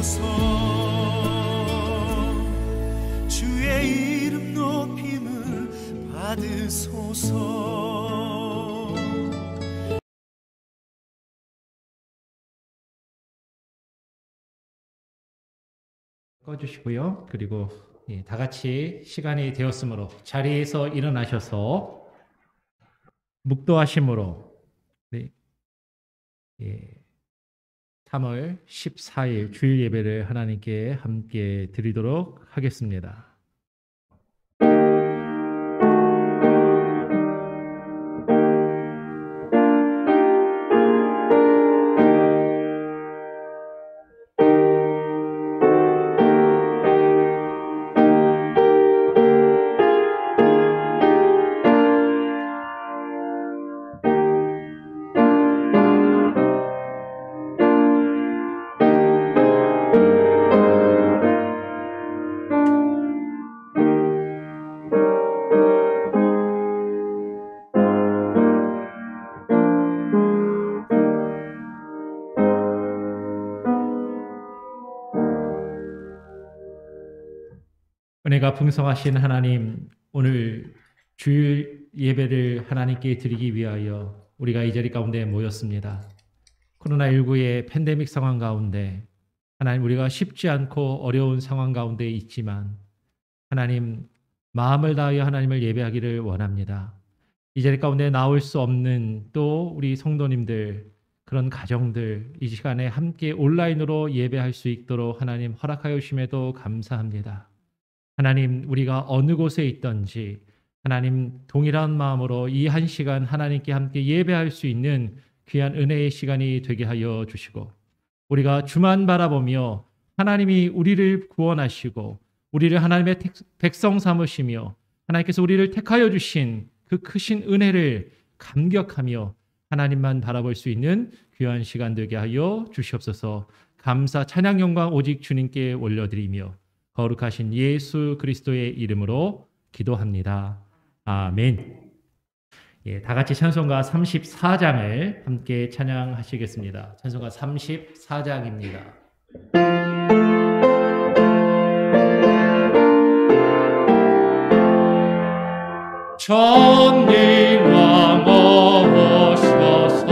받으소서. 주의 이름 높임을 받으소서. 꺼주시고요. 그리고 다 같이 시간이 되었으므로 자리에서 일어나셔서 묵도하심으로 3월 14일 주일 예배를 하나님께 함께 드리도록 하겠습니다. 은혜가 풍성하신 하나님, 오늘 주일 예배를 하나님께 드리기 위하여 우리가 이 자리 가운데 모였습니다. 코로나19의 팬데믹 상황 가운데 하나님, 우리가 쉽지 않고 어려운 상황 가운데 있지만 하나님, 마음을 다하여 하나님을 예배하기를 원합니다. 이 자리 가운데 나올 수 없는 또 우리 성도님들, 그런 가정들 이 시간에 함께 온라인으로 예배할 수 있도록 하나님 허락하여 주심에도 감사합니다. 하나님, 우리가 어느 곳에 있든지 하나님 동일한 마음으로 이 한 시간 하나님께 함께 예배할 수 있는 귀한 은혜의 시간이 되게 하여 주시고, 우리가 주만 바라보며 하나님이 우리를 구원하시고 우리를 하나님의 백성 삼으시며 하나님께서 우리를 택하여 주신 그 크신 은혜를 감격하며 하나님만 바라볼 수 있는 귀한 시간 되게 하여 주시옵소서. 감사 찬양 영광 오직 주님께 올려드리며 거룩하신 예수 그리스도의 이름으로 기도합니다. 아멘. 다 같이 찬송가 34장을 함께 찬양하시겠습니다. 찬송가 34장입니다. 전능왕 오셔서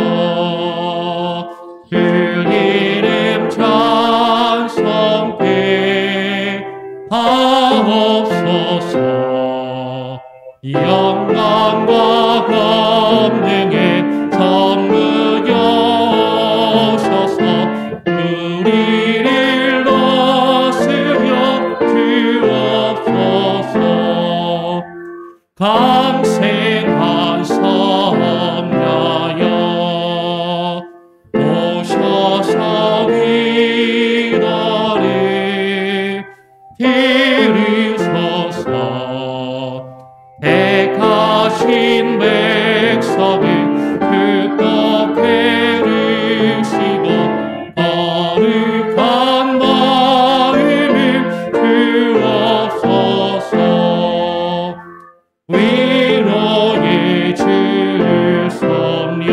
그 이름 찬송케 하옵소서. 영광과 권능의 선무여셔서 우리를 도우시며 주옵소서. 강생한 성자여 오셔서 위로를 들으소서. 택하신 백성을 극복해 주시고 거룩한 마음을 주옵소서. 위로의 주소며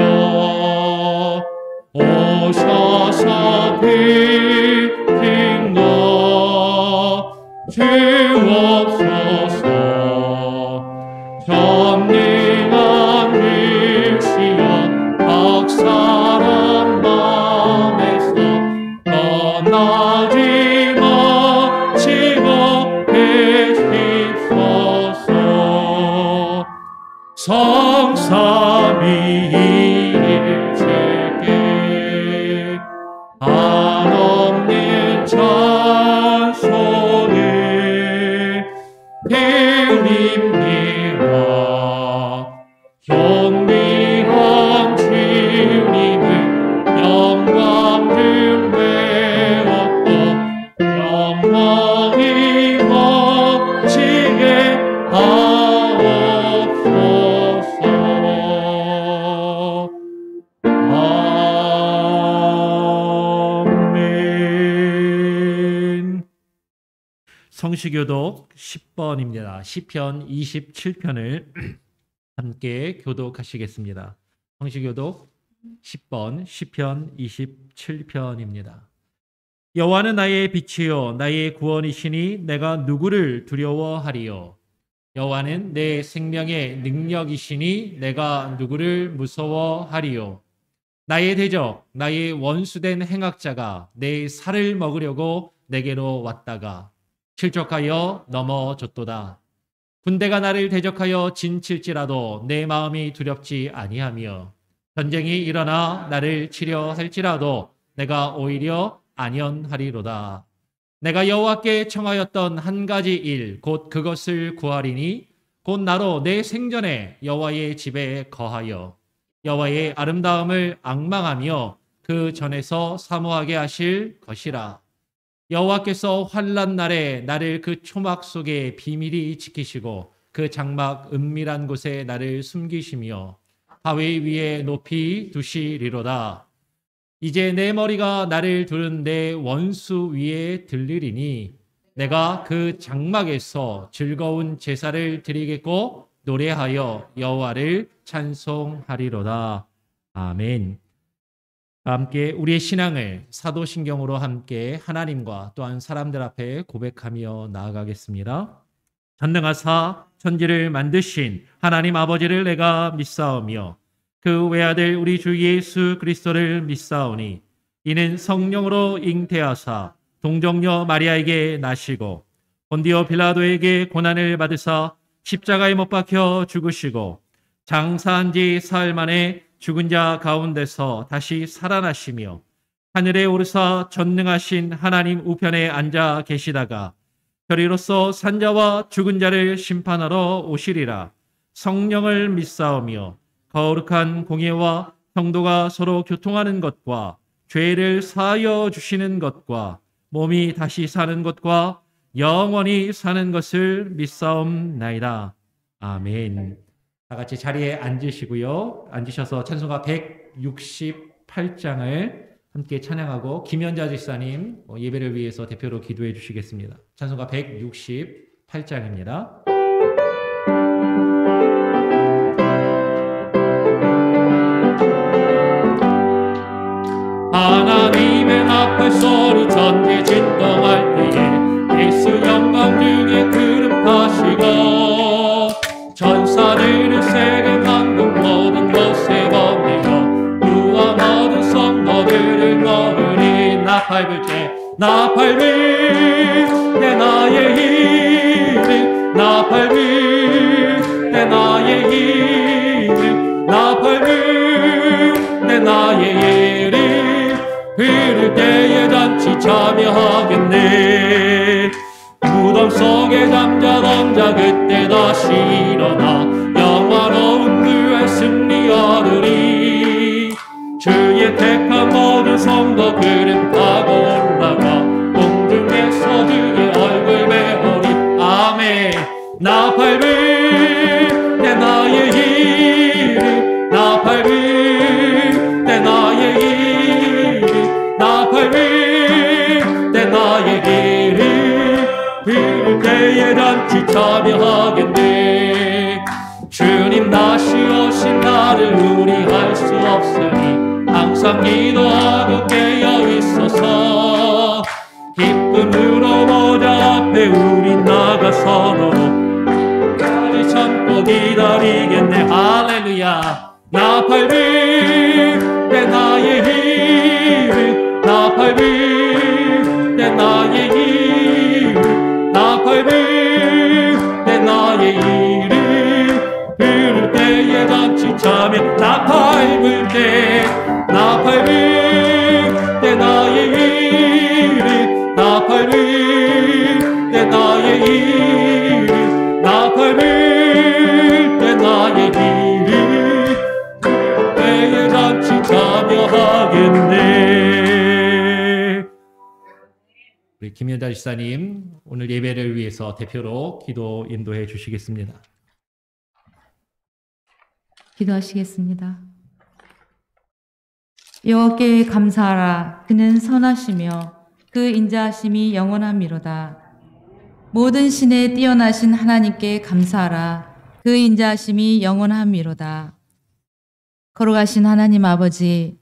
오셔서 빛나 주옵소서. 전능한 득시여 각 사람 마음에서 떠나지 마시고 계십소서. 성삼위일체께 한없는 찬송을 드립니다. 존귀한 주님을 영광 좀 배웠고 영광이 멋지게 하옵소서. 아멘. 성시교독 10번입니다. 시편 27편을 함께 교독하시겠습니다. 성시교독 10번 시편 27편입니다. 여호와는 나의 빛이요 나의 구원이시니 내가 누구를 두려워하리요. 여호와는 내 생명의 능력이시니 내가 누구를 무서워하리요. 나의 대적, 나의 원수된 행악자가 내 살을 먹으려고 내게로 왔다가 실족하여 넘어졌도다. 군대가 나를 대적하여 진칠지라도 내 마음이 두렵지 아니하며 전쟁이 일어나 나를 치려 할지라도 내가 오히려 안연하리로다. 내가 여호와께 청하였던 한 가지 일, 곧 그것을 구하리니 곧 나로 내 생전에 여호와의 집에 거하여 여호와의 아름다움을 앙망하며 그 전에서 사모하게 하실 것이라. 여호와께서 환난 날에 나를 그 초막 속에 비밀히 지키시고 그 장막 은밀한 곳에 나를 숨기시며 바위 위에 높이 두시리로다. 이제 내 머리가 나를 두른 내 원수 위에 들리리니 내가 그 장막에서 즐거운 제사를 드리겠고 노래하여 여호와를 찬송하리로다. 아멘. 함께 우리의 신앙을 사도신경으로 함께 하나님과 또한 사람들 앞에 고백하며 나아가겠습니다. 전능하사 천지를 만드신 하나님 아버지를 내가 믿사오며 그 외아들 우리 주 예수 그리스도를 믿사오니 이는 성령으로 잉태하사 동정녀 마리아에게 나시고 본디오 빌라도에게 고난을 받으사 십자가에 못 박혀 죽으시고 장사한 지 사흘 만에 죽은 자 가운데서 다시 살아나시며 하늘에 오르사 전능하신 하나님 우편에 앉아 계시다가 별이로서 산자와 죽은 자를 심판하러 오시리라. 성령을 믿사오며 거룩한 공예와 성도가 서로 교통하는 것과 죄를 사하여 주시는 것과 몸이 다시 사는 것과 영원히 사는 것을 믿사옵나이다. 아멘. 다 같이 자리에 앉으시고요. 앉으셔서 찬송가 168장을 함께 찬양하고 김현자 집사님 예배를 위해서 대표로 기도해 주시겠습니다. 찬송가 168장입니다. 하나님의 나팔 소리 전개 진동할 때에 예수 영광 중에 구름 타시고 천사들을 세계 만국 모든 곳에 번뇌며 구원 얻은 성도들을 거으리. 나팔 불 때 나팔 불때 나의 힘 나팔 불때 나의 힘 나팔 불때 나의 예를 부를 때에 잔치 참여하겠네. 무덤 속에 잠자던 자 그때 다시 일어나 영화로운 부활 승리 얻으리. 주의 택한 모든 성도 구름 타고 올라가 공중에서 주의 얼굴 배우리. 아멘. 나팔 불 때 나의 힘 나팔 불 때 나의 힘 나팔 불 때 나의 길을 부를 때에 잔치 참여하겠네. 주님 다시 오신 날을 우리 알 수 없으니 항상 기도하고 깨어 있어서 기쁨으로 보좌 앞에 우리 나가서도 끝까지 참고 기다리겠네. 할렐루야. 나팔 불 때 나의 힘 나팔 불 때 나의 힘 나팔 불 때 나의 이름 부를 때에 잔치 참여. 나팔 불 때 나팔 불 때 나의 이름 나팔 불 때 나의 이름 나팔 불 때 나의 이름 부를 때에 잔치 참여하겠네. 우리 김현달 집사님 오늘 예배를 위해서 대표로 기도 인도해 주시겠습니다. 기도하시겠습니다. 여호와께 감사하라. 그는 선하시며 그 인자하심이 영원함이로다. 모든 신에 뛰어나신 하나님께 감사하라. 그 인자하심이 영원함이로다. 거룩하신 하나님 아버지,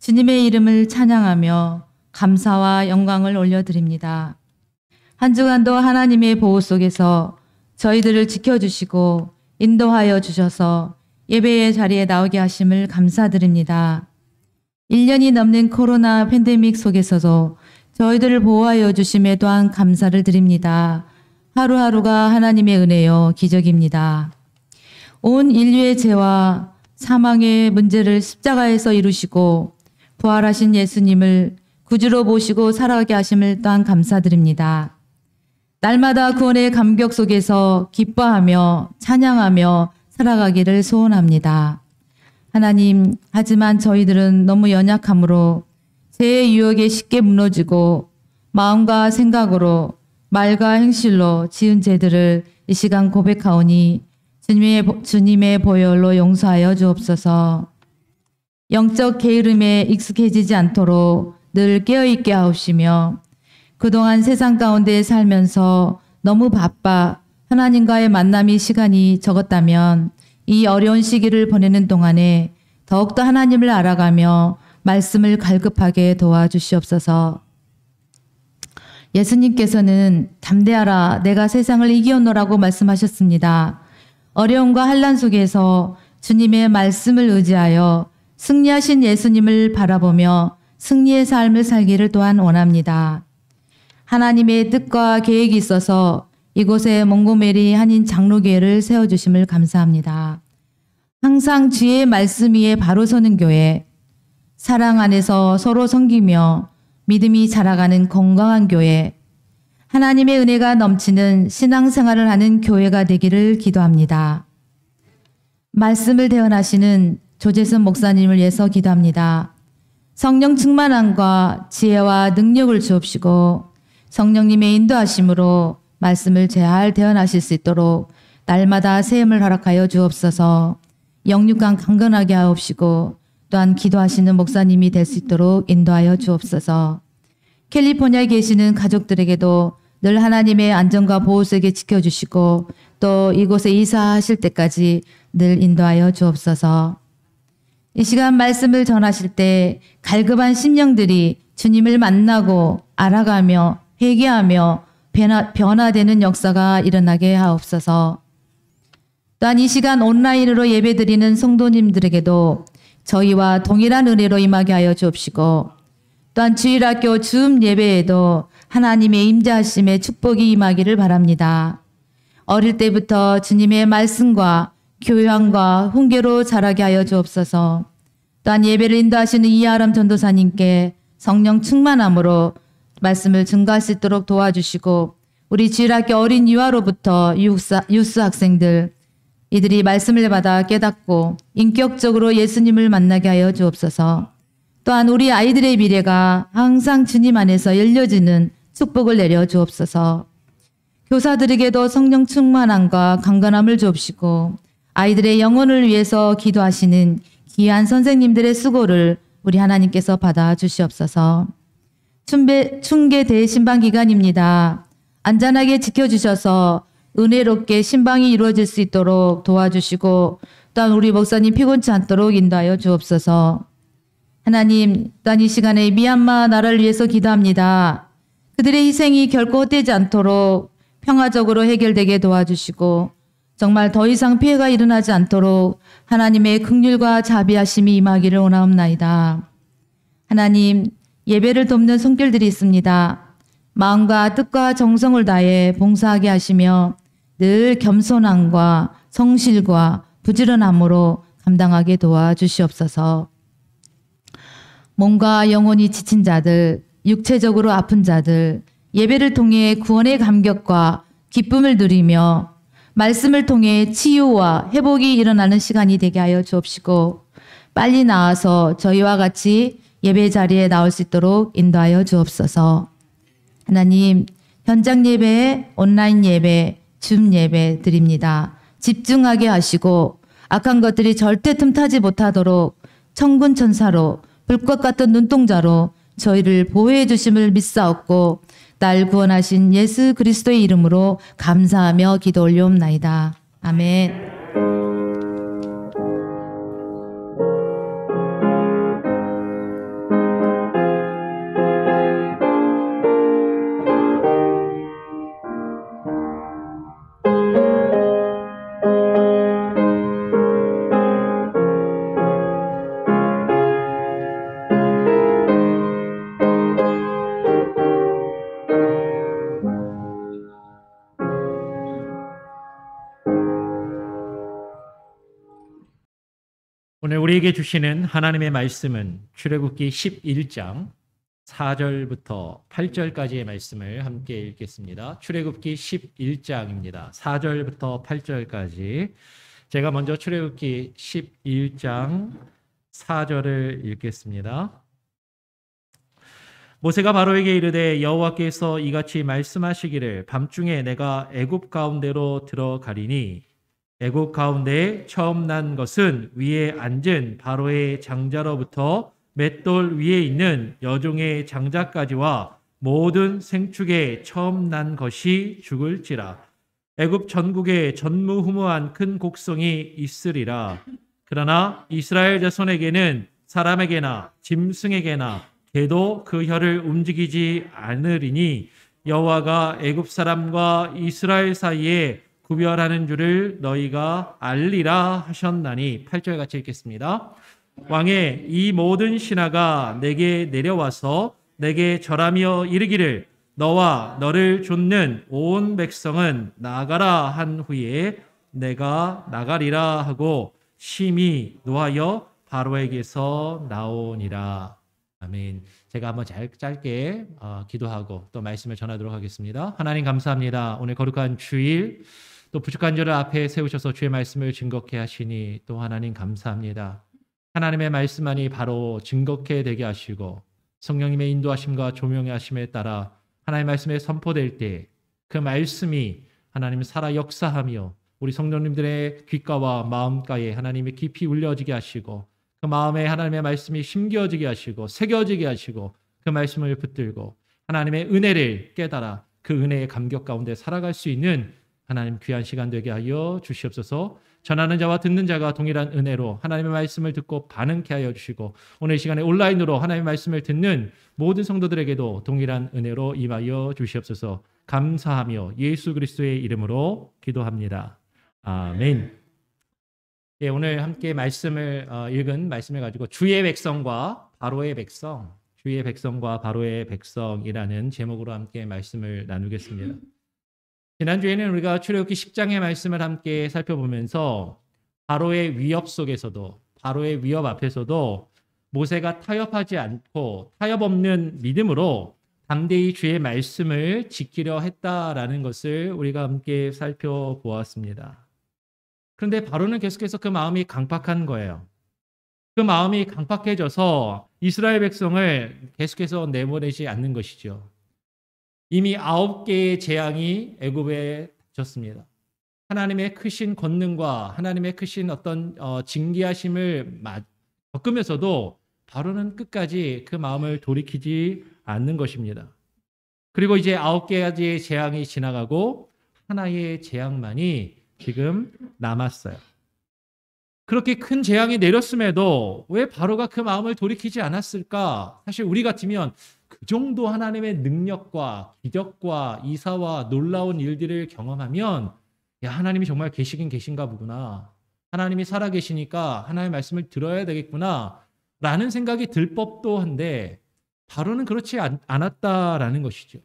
주님의 이름을 찬양하며 감사와 영광을 올려드립니다. 한 주간도 하나님의 보호 속에서 저희들을 지켜주시고 인도하여 주셔서 예배의 자리에 나오게 하심을 감사드립니다. 1년이 넘는 코로나 팬데믹 속에서도 저희들을 보호하여 주심에 또한 감사를 드립니다. 하루하루가 하나님의 은혜요 기적입니다. 온 인류의 죄와 사망의 문제를 십자가에서 이루시고 부활하신 예수님을 구주로 모시고 살아가게 하심을 또한 감사드립니다. 날마다 구원의 감격 속에서 기뻐하며 찬양하며 살아가기를 소원합니다. 하나님, 하지만 저희들은 너무 연약함으로 죄의 유혹에 쉽게 무너지고 마음과 생각으로 말과 행실로 지은 죄들을 이 시간 고백하오니 주님의 보혈로 용서하여 주옵소서. 영적 게으름에 익숙해지지 않도록 늘 깨어있게 하옵시며 그동안 세상 가운데 살면서 너무 바빠 하나님과의 만남이 시간이 적었다면 이 어려운 시기를 보내는 동안에 더욱더 하나님을 알아가며 말씀을 갈급하게 도와주시옵소서. 예수님께서는 담대하라 내가 세상을 이기었노라고 말씀하셨습니다. 어려움과 환난 속에서 주님의 말씀을 의지하여 승리하신 예수님을 바라보며 승리의 삶을 살기를 또한 원합니다. 하나님의 뜻과 계획이 있어서 이곳에 몽고메리 한인 장로교회를 세워주심을 감사합니다. 항상 주의 말씀 위에 바로 서는 교회, 사랑 안에서 서로 섬기며 믿음이 자라가는 건강한 교회, 하나님의 은혜가 넘치는 신앙생활을 하는 교회가 되기를 기도합니다. 말씀을 대언하시는 조재선 목사님을 위해서 기도합니다. 성령 충만함과 지혜와 능력을 주옵시고 성령님의 인도하심으로 말씀을 잘 대언하실 수 있도록 날마다 세움을 허락하여 주옵소서. 영육간 강건하게 하옵시고 또한 기도하시는 목사님이 될 수 있도록 인도하여 주옵소서. 캘리포니아에 계시는 가족들에게도 늘 하나님의 안전과 보호 속에 지켜주시고 또 이곳에 이사하실 때까지 늘 인도하여 주옵소서. 이 시간 말씀을 전하실 때 갈급한 심령들이 주님을 만나고 알아가며 회개하며 변화되는 역사가 일어나게 하옵소서. 또한 이 시간 온라인으로 예배드리는 성도님들에게도 저희와 동일한 은혜로 임하게 하여 주옵시고 또한 주일학교 줌 예배에도 하나님의 임재하심의 축복이 임하기를 바랍니다. 어릴 때부터 주님의 말씀과 교양과 훈계로 자라게 하여 주옵소서. 또한 예배를 인도하시는 이하람 전도사님께 성령 충만함으로 말씀을 증거할 수 있도록 도와주시고 우리 주일학교 어린 유아로부터 유스 학생들 이들이 말씀을 받아 깨닫고 인격적으로 예수님을 만나게 하여 주옵소서. 또한 우리 아이들의 미래가 항상 주님 안에서 열려지는 축복을 내려 주옵소서. 교사들에게도 성령 충만함과 강건함을 주옵시고 아이들의 영혼을 위해서 기도하시는 귀한 선생님들의 수고를 우리 하나님께서 받아 주시옵소서. 충계 대신방 기간입니다. 안전하게 지켜주셔서 은혜롭게 신방이 이루어질 수 있도록 도와주시고 또한 우리 목사님 피곤치 않도록 인도하여 주옵소서. 하나님, 또한 이 시간에 미얀마 나라를 위해서 기도합니다. 그들의 희생이 결코 헛되지 않도록 평화적으로 해결되게 도와주시고 정말 더 이상 피해가 일어나지 않도록 하나님의 긍휼과 자비하심이 임하기를 원하옵나이다. 하나님, 예배를 돕는 손길들이 있습니다. 마음과 뜻과 정성을 다해 봉사하게 하시며 늘 겸손함과 성실과 부지런함으로 감당하게 도와주시옵소서. 몸과 영혼이 지친 자들, 육체적으로 아픈 자들, 예배를 통해 구원의 감격과 기쁨을 누리며 말씀을 통해 치유와 회복이 일어나는 시간이 되게 하여 주옵시고 빨리 나와서 저희와 같이 예배 자리에 나올 수 있도록 인도하여 주옵소서. 하나님, 현장 예배, 온라인 예배, 줌 예배 드립니다. 집중하게 하시고 악한 것들이 절대 틈타지 못하도록 천군 천사로 불꽃 같은 눈동자로 저희를 보호해 주심을 믿사옵고 날 구원하신 예수 그리스도의 이름으로 감사하며 기도 올려옵나이다. 아멘. 오늘 우리에게 주시는 하나님의 말씀은 출애굽기 11장 4절부터 8절까지의 말씀을 함께 읽겠습니다. 출애굽기 11장입니다. 4절부터 8절까지. 제가 먼저 출애굽기 11장 4절을 읽겠습니다. 모세가 바로에게 이르되 여호와께서 이같이 말씀하시기를 밤중에 내가 애굽 가운데로 들어가리니 애굽 가운데 처음 난 것은 위에 앉은 바로의 장자로부터 맷돌 위에 있는 여종의 장자까지와 모든 생축에 처음 난 것이 죽을지라. 애굽 전국에 전무후무한 큰 곡성이 있으리라. 그러나 이스라엘 자손에게는 사람에게나 짐승에게나 개도 그 혀를 움직이지 않으리니 여호와가 애굽 사람과 이스라엘 사이에 구별하는 줄을 너희가 알리라 하셨나니. 8절 같이 읽겠습니다. 왕의 이 모든 신하가 내게 내려와서 내게 절하며 이르기를 너와 너를 좇는 온 백성은 나가라 한 후에 내가 나가리라 하고 심히 노하여 바로에게서 나오니라. 아멘. 제가 한번 짧게 기도하고 또 말씀을 전하도록 하겠습니다. 하나님 감사합니다. 오늘 거룩한 주일 또 부족한 저를 앞에 세우셔서 주의 말씀을 증거케 하시니 또 하나님 감사합니다. 하나님의 말씀만이 바로 증거케 되게 하시고 성령님의 인도하심과 조명의 하심에 따라 하나님의 말씀에 선포될 때 그 말씀이 하나님 살아 역사하며 우리 성도님들의 귓가와 마음가에 하나님이 깊이 울려지게 하시고 그 마음에 하나님의 말씀이 심겨지게 하시고 새겨지게 하시고 그 말씀을 붙들고 하나님의 은혜를 깨달아 그 은혜의 감격 가운데 살아갈 수 있는 하나님 귀한 시간 되게 하여 주시옵소서. 전하는 자와 듣는 자가 동일한 은혜로 하나님의 말씀을 듣고 반응케 하여 주시고 오늘 이 시간에 온라인으로 하나님의 말씀을 듣는 모든 성도들에게도 동일한 은혜로 임하여 주시옵소서. 감사하며 예수 그리스도의 이름으로 기도합니다. 아멘. 예, 오늘 함께 말씀을 읽은 말씀을 가지고 주의 백성과 바로의 백성, 주의 백성과 바로의 백성이라는 제목으로 함께 말씀을 나누겠습니다. 지난주에는 우리가 출애굽기 10장의 말씀을 함께 살펴보면서 바로의 위협 속에서도 바로의 위협 앞에서도 모세가 타협하지 않고 타협 없는 믿음으로 담대히 주의 말씀을 지키려 했다라는 것을 우리가 함께 살펴보았습니다. 그런데 바로는 계속해서 그 마음이 강팍한 거예요. 그 마음이 강팍해져서 이스라엘 백성을 계속해서 내보내지 않는 것이죠. 이미 9개의 재앙이 애굽에 닥쳤습니다. 하나님의 크신 권능과 하나님의 크신 어떤 징계하심을 겪으면서도 바로는 끝까지 그 마음을 돌이키지 않는 것입니다. 그리고 이제 9개의 재앙이 지나가고 하나의 재앙만이 지금 남았어요. 그렇게 큰 재앙이 내렸음에도 왜 바로가 그 마음을 돌이키지 않았을까? 사실 우리 같으면 그 정도 하나님의 능력과 기적과 이사와 놀라운 일들을 경험하면 야, 하나님이 정말 계시긴 계신가 보구나. 하나님이 살아계시니까 하나님의 말씀을 들어야 되겠구나 라는 생각이 들 법도 한데 바로는 그렇지 않았다라는 것이죠.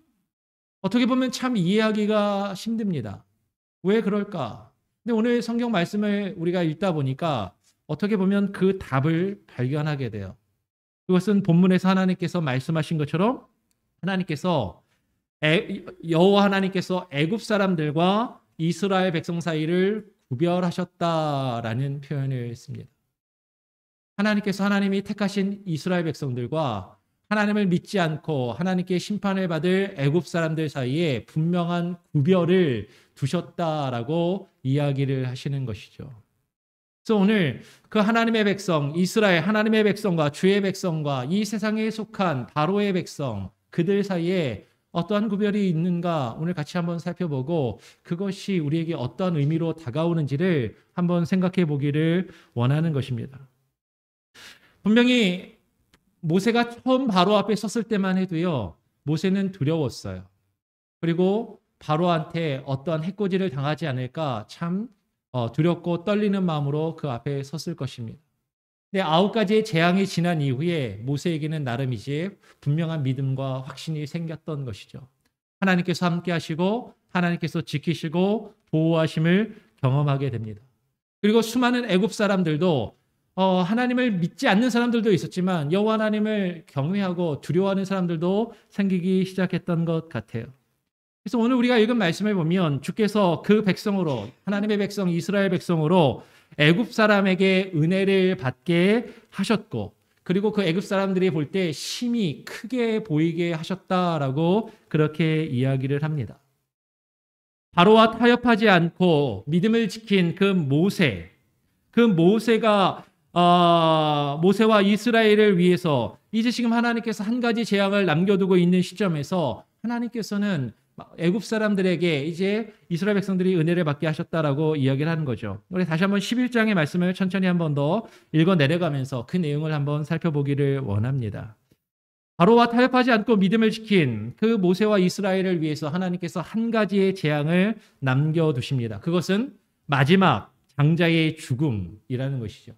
어떻게 보면 참 이해하기가 힘듭니다. 왜 그럴까? 근데 오늘 성경 말씀을 우리가 읽다 보니까 어떻게 보면 그 답을 발견하게 돼요. 그것은 본문에서 하나님께서 말씀하신 것처럼 하나님께서 여호와 하나님께서 애굽 사람들과 이스라엘 백성 사이를 구별하셨다라는 표현을 했습니다. 하나님께서 하나님이 택하신 이스라엘 백성들과 하나님을 믿지 않고 하나님께 심판을 받을 애굽 사람들 사이에 분명한 구별을 두셨다라고 이야기를 하시는 것이죠. 그래서 오늘 그 하나님의 백성, 이스라엘 하나님의 백성과 주의 백성과 이 세상에 속한 바로의 백성, 그들 사이에 어떠한 구별이 있는가 오늘 같이 한번 살펴보고 그것이 우리에게 어떤 의미로 다가오는지를 한번 생각해 보기를 원하는 것입니다. 분명히 모세가 처음 바로 앞에 섰을 때만 해도요, 모세는 두려웠어요. 그리고 바로한테 어떠한 해코지를 당하지 않을까 참 두렵고 떨리는 마음으로 그 앞에 섰을 것입니다. 근데 9가지의 재앙이 지난 이후에 모세에게는 나름 이제 분명한 믿음과 확신이 생겼던 것이죠. 하나님께서 함께 하시고 하나님께서 지키시고 보호하심을 경험하게 됩니다. 그리고 수많은 애굽 사람들도 하나님을 믿지 않는 사람들도 있었지만 여호와 하나님을 경외하고 두려워하는 사람들도 생기기 시작했던 것 같아요. 그래서 오늘 우리가 읽은 말씀을 보면 주께서 그 백성으로, 하나님의 백성 이스라엘 백성으로 애굽 사람에게 은혜를 받게 하셨고, 그리고 그 애굽 사람들이 볼 때 심히 크게 보이게 하셨다라고 그렇게 이야기를 합니다. 바로와 타협하지 않고 믿음을 지킨 그 모세가 모세와 이스라엘을 위해서 이제 지금 하나님께서 한 가지 재앙을 남겨두고 있는 시점에서 하나님께서는 애굽 사람들에게 이제 이스라엘 백성들이 은혜를 받게 하셨다라고 이야기를 하는 거죠. 우리 다시 한번 11장의 말씀을 천천히 한번 더 읽어 내려가면서 그 내용을 한번 살펴보기를 원합니다. 바로와 타협하지 않고 믿음을 지킨 그 모세와 이스라엘을 위해서 하나님께서 한 가지의 재앙을 남겨두십니다. 그것은 마지막 장자의 죽음이라는 것이죠.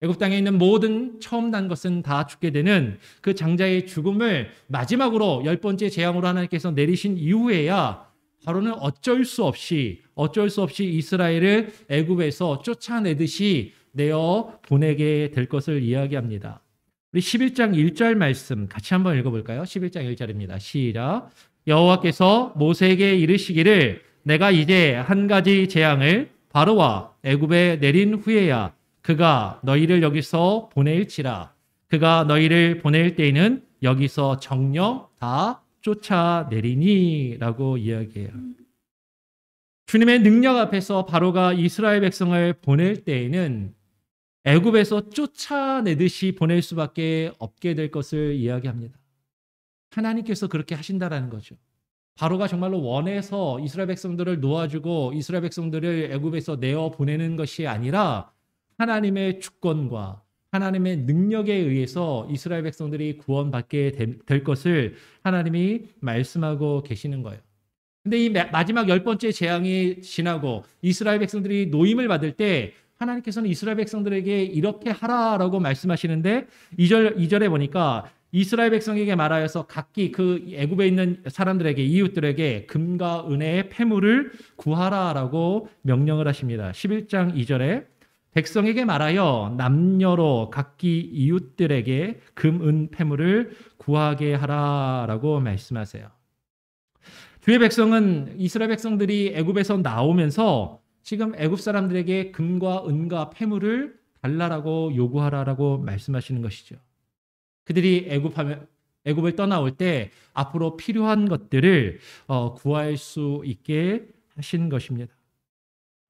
애굽 땅에 있는 모든 처음 난 것은 다 죽게 되는 그 장자의 죽음을 마지막으로 10번째 재앙으로 하나님께서 내리신 이후에야 바로는 어쩔 수 없이 이스라엘을 애굽에서 쫓아내듯이 내어 보내게 될 것을 이야기합니다. 우리 11장 1절 말씀 같이 한번 읽어볼까요? 11장 1절입니다. 시작. 여호와께서 모세에게 이르시기를 내가 이제 한 가지 재앙을 바로와 애굽에 내린 후에야 그가 너희를 여기서 보낼지라. 그가 너희를 보낼 때에는 여기서 정녕 다 쫓아내리니 라고 이야기해요. 주님의 능력 앞에서 바로가 이스라엘 백성을 보낼 때에는 애굽에서 쫓아내듯이 보낼 수밖에 없게 될 것을 이야기합니다. 하나님께서 그렇게 하신다라는 거죠. 바로가 정말로 원해서 이스라엘 백성들을 놓아주고 이스라엘 백성들을 애굽에서 내어 보내는 것이 아니라 하나님의 주권과 하나님의 능력에 의해서 이스라엘 백성들이 구원받게 될 것을 하나님이 말씀하고 계시는 거예요. 근데 이 마지막 10번째 재앙이 지나고 이스라엘 백성들이 노임을 받을 때 하나님께서는 이스라엘 백성들에게 이렇게 하라라고 말씀하시는데 2절에 보니까 이스라엘 백성에게 말하여서 각기 그 애굽에 있는 사람들에게 이웃들에게 금과 은혜의 폐물을 구하라라고 명령을 하십니다. 11장 2절에 백성에게 말하여 남녀로 각기 이웃들에게 금, 은, 폐물을 구하게 하라라고 말씀하세요. 주의 백성은 이스라엘 백성들이 애굽에서 나오면서 지금 애굽 사람들에게 금과 은과 폐물을 달라라고 요구하라라고 말씀하시는 것이죠. 그들이 애굽을 떠나올 때 앞으로 필요한 것들을 구할 수 있게 하신 것입니다.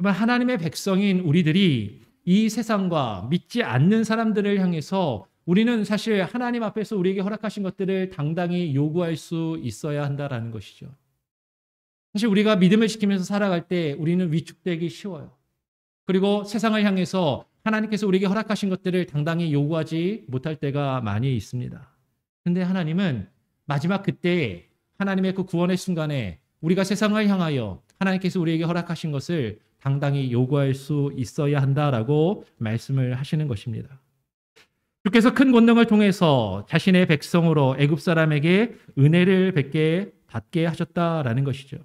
하나님의 백성인 우리들이 이 세상과 믿지 않는 사람들을 향해서 우리는 사실 하나님 앞에서 우리에게 허락하신 것들을 당당히 요구할 수 있어야 한다라는 것이죠. 사실 우리가 믿음을 지키면서 살아갈 때 우리는 위축되기 쉬워요. 그리고 세상을 향해서 하나님께서 우리에게 허락하신 것들을 당당히 요구하지 못할 때가 많이 있습니다. 그런데 하나님은 마지막 그때에 하나님의 그 구원의 순간에 우리가 세상을 향하여 하나님께서 우리에게 허락하신 것을 당당히 요구할 수 있어야 한다라고 말씀을 하시는 것입니다. 주께서 큰 권능을 통해서 자신의 백성으로 애굽 사람에게 은혜를 받게 하셨다라는 것이죠.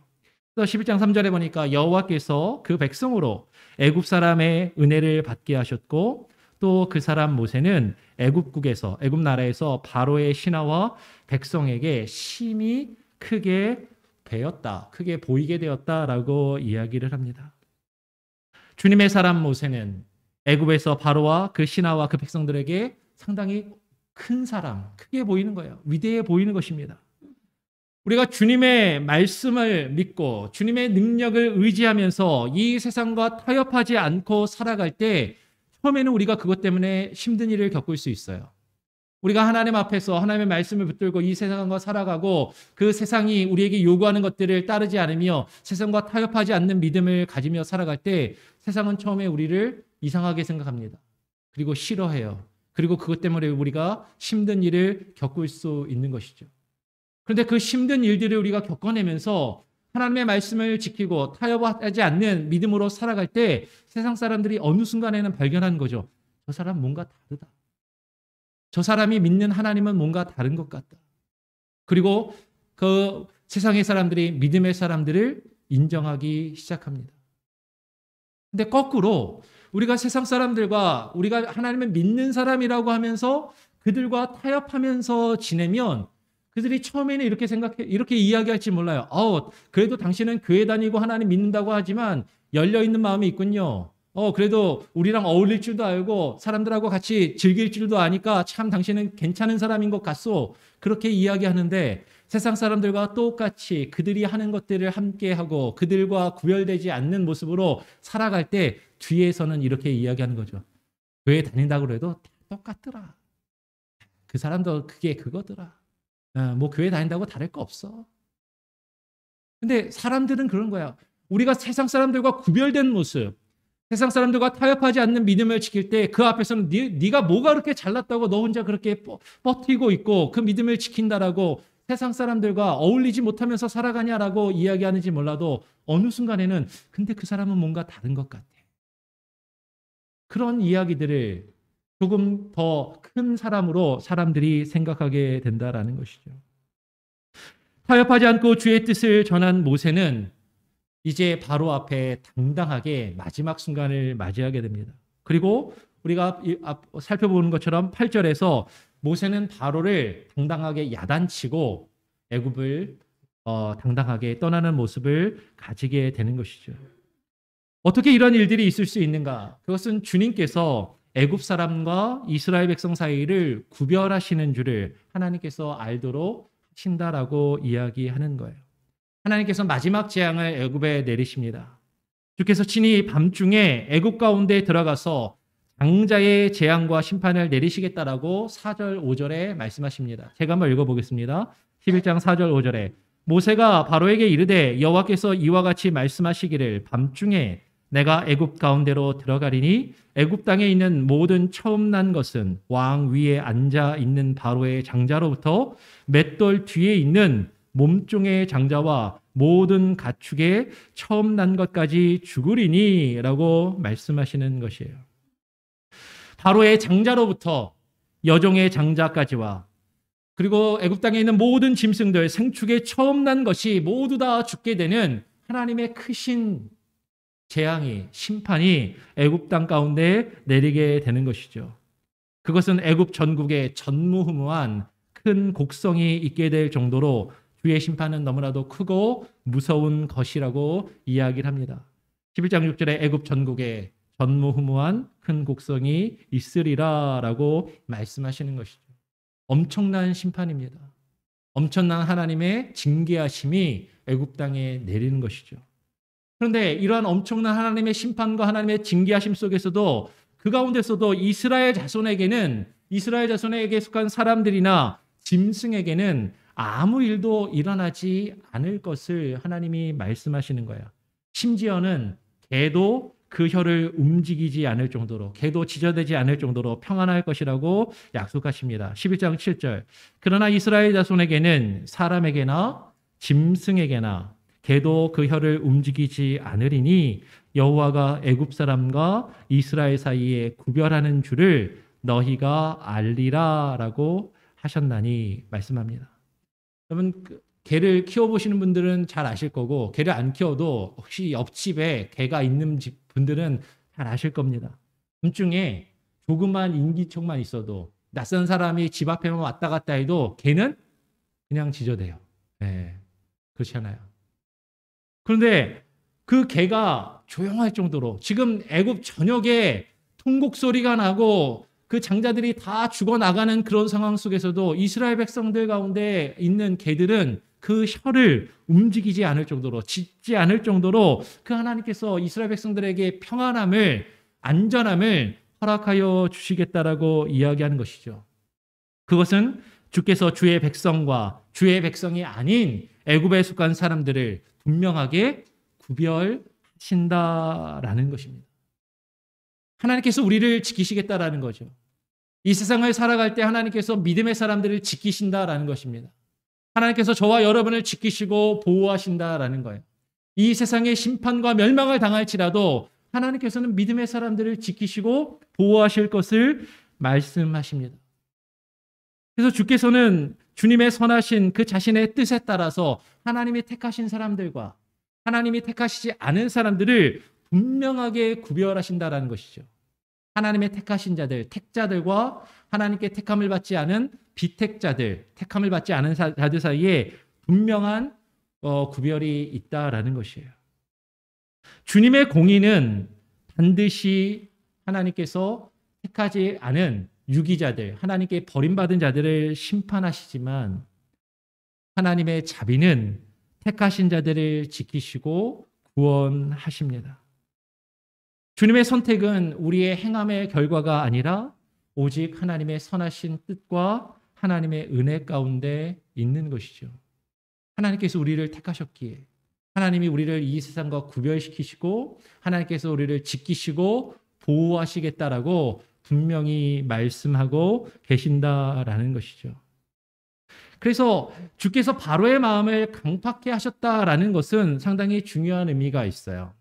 그래서 11장 3절에 보니까 여호와께서 그 백성으로 애굽 사람의 은혜를 받게 하셨고 또 그 사람 모세는 애굽국에서 애굽 나라에서 바로의 신하와 백성에게 심히 크게 보이게 되었다라고 이야기를 합니다. 주님의 사람 모세는 애굽에서 바로와 그 신하와 그 백성들에게 상당히 큰 사람, 크게 보이는 거예요. 위대해 보이는 것입니다. 우리가 주님의 말씀을 믿고 주님의 능력을 의지하면서 이 세상과 타협하지 않고 살아갈 때 처음에는 우리가 그것 때문에 힘든 일을 겪을 수 있어요. 우리가 하나님 앞에서 하나님의 말씀을 붙들고 이 세상과 살아가고 그 세상이 우리에게 요구하는 것들을 따르지 않으며 세상과 타협하지 않는 믿음을 가지며 살아갈 때 세상은 처음에 우리를 이상하게 생각합니다. 그리고 싫어해요. 그리고 그것 때문에 우리가 힘든 일을 겪을 수 있는 것이죠. 그런데 그 힘든 일들을 우리가 겪어내면서 하나님의 말씀을 지키고 타협하지 않는 믿음으로 살아갈 때 세상 사람들이 어느 순간에는 발견하는 거죠. 저 사람 뭔가 다르다. 저 사람이 믿는 하나님은 뭔가 다른 것 같다. 그리고 그 세상의 사람들이 믿음의 사람들을 인정하기 시작합니다. 근데 거꾸로 우리가 세상 사람들과 우리가 하나님을 믿는 사람이라고 하면서 그들과 타협하면서 지내면 그들이 처음에는 이렇게 이야기할지 몰라요. 그래도 당신은 교회 다니고 하나님 믿는다고 하지만 열려있는 마음이 있군요. 그래도 우리랑 어울릴 줄도 알고 사람들하고 같이 즐길 줄도 아니까 참 당신은 괜찮은 사람인 것 같소. 그렇게 이야기하는데 세상 사람들과 똑같이 그들이 하는 것들을 함께하고 그들과 구별되지 않는 모습으로 살아갈 때 뒤에서는 이렇게 이야기하는 거죠. 교회 다닌다고 해도 다 똑같더라. 그 사람도 그게 그거더라. 뭐 교회 다닌다고 다를 거 없어. 근데 사람들은 그런 거야. 우리가 세상 사람들과 구별된 모습, 세상 사람들과 타협하지 않는 믿음을 지킬 때 그 앞에서는 네가 뭐가 그렇게 잘났다고 너 혼자 그렇게 버티고 있고 그 믿음을 지킨다라고 세상 사람들과 어울리지 못하면서 살아가냐라고 이야기하는지 몰라도 어느 순간에는 근데 그 사람은 뭔가 다른 것 같아. 그런 이야기들을 조금 더 큰 사람으로 사람들이 생각하게 된다라는 것이죠. 타협하지 않고 주의 뜻을 전한 모세는 이제 바로 앞에 당당하게 마지막 순간을 맞이하게 됩니다. 그리고 우리가 살펴보는 것처럼 8절에서 모세는 바로를 당당하게 야단치고 애굽을 당당하게 떠나는 모습을 가지게 되는 것이죠. 어떻게 이런 일들이 있을 수 있는가? 그것은 주님께서 애굽 사람과 이스라엘 백성 사이를 구별하시는 줄을 하나님께서 알도록 하신다라고 이야기하는 거예요. 하나님께서 마지막 재앙을 애굽에 내리십니다. 주께서 친히 밤중에 애굽 가운데 들어가서 장자의 재앙과 심판을 내리시겠다라고 4절 5절에 말씀하십니다. 제가 한번 읽어보겠습니다. 11장 4절 5절에 모세가 바로에게 이르되 여호와께서 이와 같이 말씀하시기를 밤중에 내가 애굽 가운데로 들어가리니 애굽 땅에 있는 모든 처음 난 것은 왕 위에 앉아 있는 바로의 장자로부터 맷돌 뒤에 있는 몸종의 장자와 모든 가축의 처음 난 것까지 죽으리니 라고 말씀하시는 것이에요. 바로의 장자로부터 여종의 장자까지와 그리고 애굽 땅에 있는 모든 짐승들 생축의 처음 난 것이 모두 다 죽게 되는 하나님의 크신 재앙이 심판이 애굽 땅 가운데 내리게 되는 것이죠. 그것은 애굽 전국에 전무후무한 큰 곡성이 있게 될 정도로 주의 심판은 너무나도 크고 무서운 것이라고 이야기를 합니다. 11장 6절에 애굽 전국에 전무후무한 큰 곡성이 있으리라라고 말씀하시는 것이죠. 엄청난 심판입니다. 엄청난 하나님의 징계하심이 애굽 땅에 내리는 것이죠. 그런데 이러한 엄청난 하나님의 심판과 하나님의 징계하심 속에서도 그 가운데서도 이스라엘 자손에게 속한 사람들이나 짐승에게는 아무 일도 일어나지 않을 것을 하나님이 말씀하시는 거예요. 심지어는 개도 그 혀를 움직이지 않을 정도로, 개도 지저대지 않을 정도로 평안할 것이라고 약속하십니다. 11장 7절. 그러나 이스라엘 자손에게는 사람에게나 짐승에게나 개도 그 혀를 움직이지 않으리니 여호와가 애굽 사람과 이스라엘 사이에 구별하는 줄을 너희가 알리라라고 하셨나니 말씀합니다. 여러분 개를 키워보시는 분들은 잘 아실 거고 개를 안 키워도 혹시 옆집에 개가 있는 집 분들은 잘 아실 겁니다. 밤중에 조그만 인기척만 있어도 낯선 사람이 집 앞에만 왔다 갔다 해도 개는 그냥 지저대요. 네, 그렇지 않아요. 그런데 그 개가 조용할 정도로 지금 애굽 전역에 통곡 소리가 나고 그 장자들이 다 죽어나가는 그런 상황 속에서도 이스라엘 백성들 가운데 있는 개들은 그 혀를 움직이지 않을 정도로 짖지 않을 정도로 그 하나님께서 이스라엘 백성들에게 평안함을 안전함을 허락하여 주시겠다라고 이야기하는 것이죠. 그것은 주께서 주의 백성과 주의 백성이 아닌 애굽에 속한 사람들을 분명하게 구별하신다라는 것입니다. 하나님께서 우리를 지키시겠다라는 거죠. 이 세상을 살아갈 때 하나님께서 믿음의 사람들을 지키신다라는 것입니다. 하나님께서 저와 여러분을 지키시고 보호하신다라는 거예요. 이 세상의 심판과 멸망을 당할지라도 하나님께서는 믿음의 사람들을 지키시고 보호하실 것을 말씀하십니다. 그래서 주께서는 주님의 선하신 그 자신의 뜻에 따라서 하나님이 택하신 사람들과 하나님이 택하시지 않은 사람들을 분명하게 구별하신다라는 것이죠. 하나님의 택하신 자들, 택자들과 하나님께 택함을 받지 않은 비택자들, 택함을 받지 않은 자들 사이에 분명한 구별이 있다라는 것이에요. 주님의 공의는 반드시 하나님께서 택하지 않은 유기자들, 하나님께 버림받은 자들을 심판하시지만 하나님의 자비는 택하신 자들을 지키시고 구원하십니다. 주님의 선택은 우리의 행함의 결과가 아니라 오직 하나님의 선하신 뜻과 하나님의 은혜 가운데 있는 것이죠. 하나님께서 우리를 택하셨기에 하나님이 우리를 이 세상과 구별시키시고 하나님께서 우리를 지키시고 보호하시겠다라고 분명히 말씀하고 계신다라는 것이죠. 그래서 주께서 바로의 마음을 강팍해 하셨다라는 것은 상당히 중요한 의미가 있어요.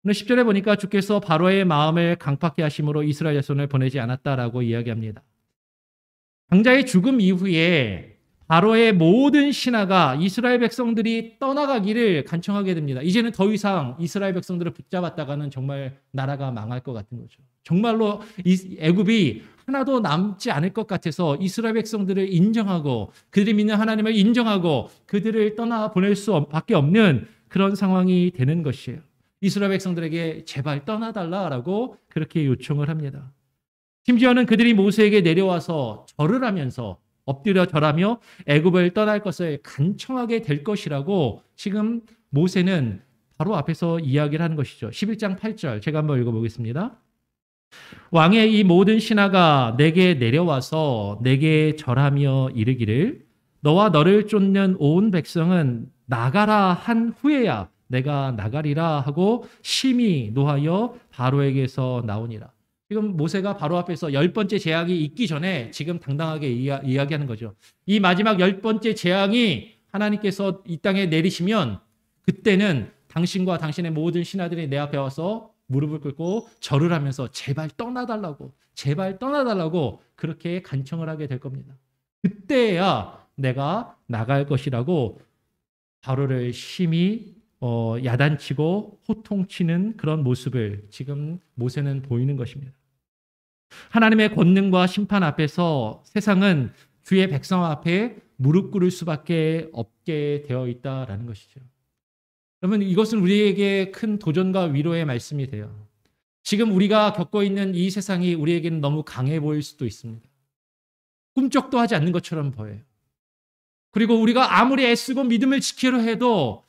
오늘 10절에 보니까 주께서 바로의 마음을 강팍해 하심으로 이스라엘 자손을 보내지 않았다라고 이야기합니다. 왕자의 죽음 이후에 바로의 모든 신하가 이스라엘 백성들이 떠나가기를 간청하게 됩니다. 이제는 더 이상 이스라엘 백성들을 붙잡았다가는 정말 나라가 망할 것 같은 거죠. 정말로 애굽이 하나도 남지 않을 것 같아서 이스라엘 백성들을 인정하고 그들이 믿는 하나님을 인정하고 그들을 떠나 보낼 수밖에 없는 그런 상황이 되는 것이에요. 이스라엘 백성들에게 제발 떠나달라라고 그렇게 요청을 합니다. 심지어는 그들이 모세에게 내려와서 절을 하면서 엎드려 절하며 애굽을 떠날 것을 간청하게 될 것이라고 지금 모세는 바로 앞에서 이야기를 하는 것이죠. 11장 8절 제가 한번 읽어보겠습니다. 왕의 이 모든 신하가 내게 내려와서 내게 절하며 이르기를 너와 너를 쫓는 온 백성은 나가라 한 후에야 내가 나가리라 하고 심히 노하여 바로에게서 나오니라. 지금 모세가 바로 앞에서 10번째 재앙이 있기 전에 지금 당당하게 이야기하는 거죠. 이 마지막 10번째 재앙이 하나님께서 이 땅에 내리시면 그때는 당신과 당신의 모든 신하들이 내 앞에 와서 무릎을 꿇고 절을 하면서 제발 떠나달라고 그렇게 간청을 하게 될 겁니다. 그때야 내가 나갈 것이라고 바로를 심히 야단치고 호통치는 그런 모습을 지금 모세는 보이는 것입니다. 하나님의 권능과 심판 앞에서 세상은 주의 백성 앞에 무릎 꿇을 수밖에 없게 되어 있다라는 것이죠. 여러분, 이것은 우리에게 큰 도전과 위로의 말씀이 돼요. 지금 우리가 겪고 있는 이 세상이 우리에게는 너무 강해 보일 수도 있습니다. 꿈쩍도 하지 않는 것처럼 보여요. 그리고 우리가 아무리 애쓰고 믿음을 지키려 해도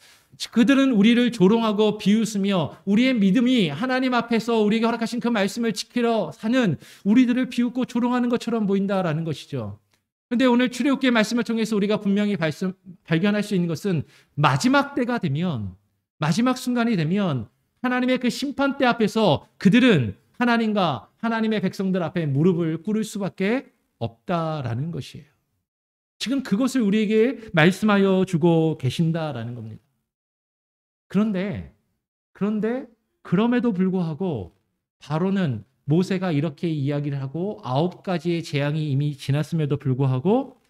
그들은 우리를 조롱하고 비웃으며 우리의 믿음이 하나님 앞에서 우리에게 허락하신 그 말씀을 지키려 사는 우리들을 비웃고 조롱하는 것처럼 보인다라는 것이죠. 그런데 오늘 출애굽기의 말씀을 통해서 우리가 분명히 발견할 수 있는 것은 마지막 때가 되면, 마지막 순간이 되면 하나님의 그 심판대 앞에서 그들은 하나님과 하나님의 백성들 앞에 무릎을 꿇을 수밖에 없다라는 것이에요. 지금 그것을 우리에게 말씀하여 주고 계신다라는 겁니다. 그런데 그럼에도 불구하고 바로는 모세가 이렇게 이야기를 하고 9가지의 재앙이 이미 지났음에도 불구하고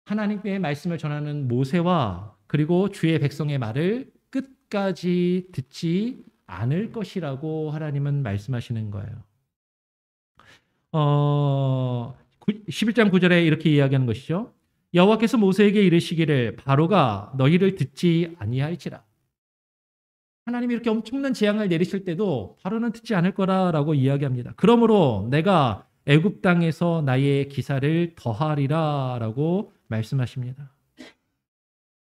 하나님의 말씀을 전하는 모세와 그리고 주의 백성의 말을 끝까지 듣지 않을 것이라고 하나님은 말씀하시는 거예요. 11장 9절에 이렇게 이야기하는 것이죠. 여호와께서 모세에게 이르시기를 바로가 너희를 듣지 아니할지라. 하나님이 이렇게 엄청난 재앙을 내리실 때도 바로는 듣지 않을 거라고 이야기합니다. 그러므로 내가 애굽 땅에서 나의 기사를 더하리라라고 말씀하십니다.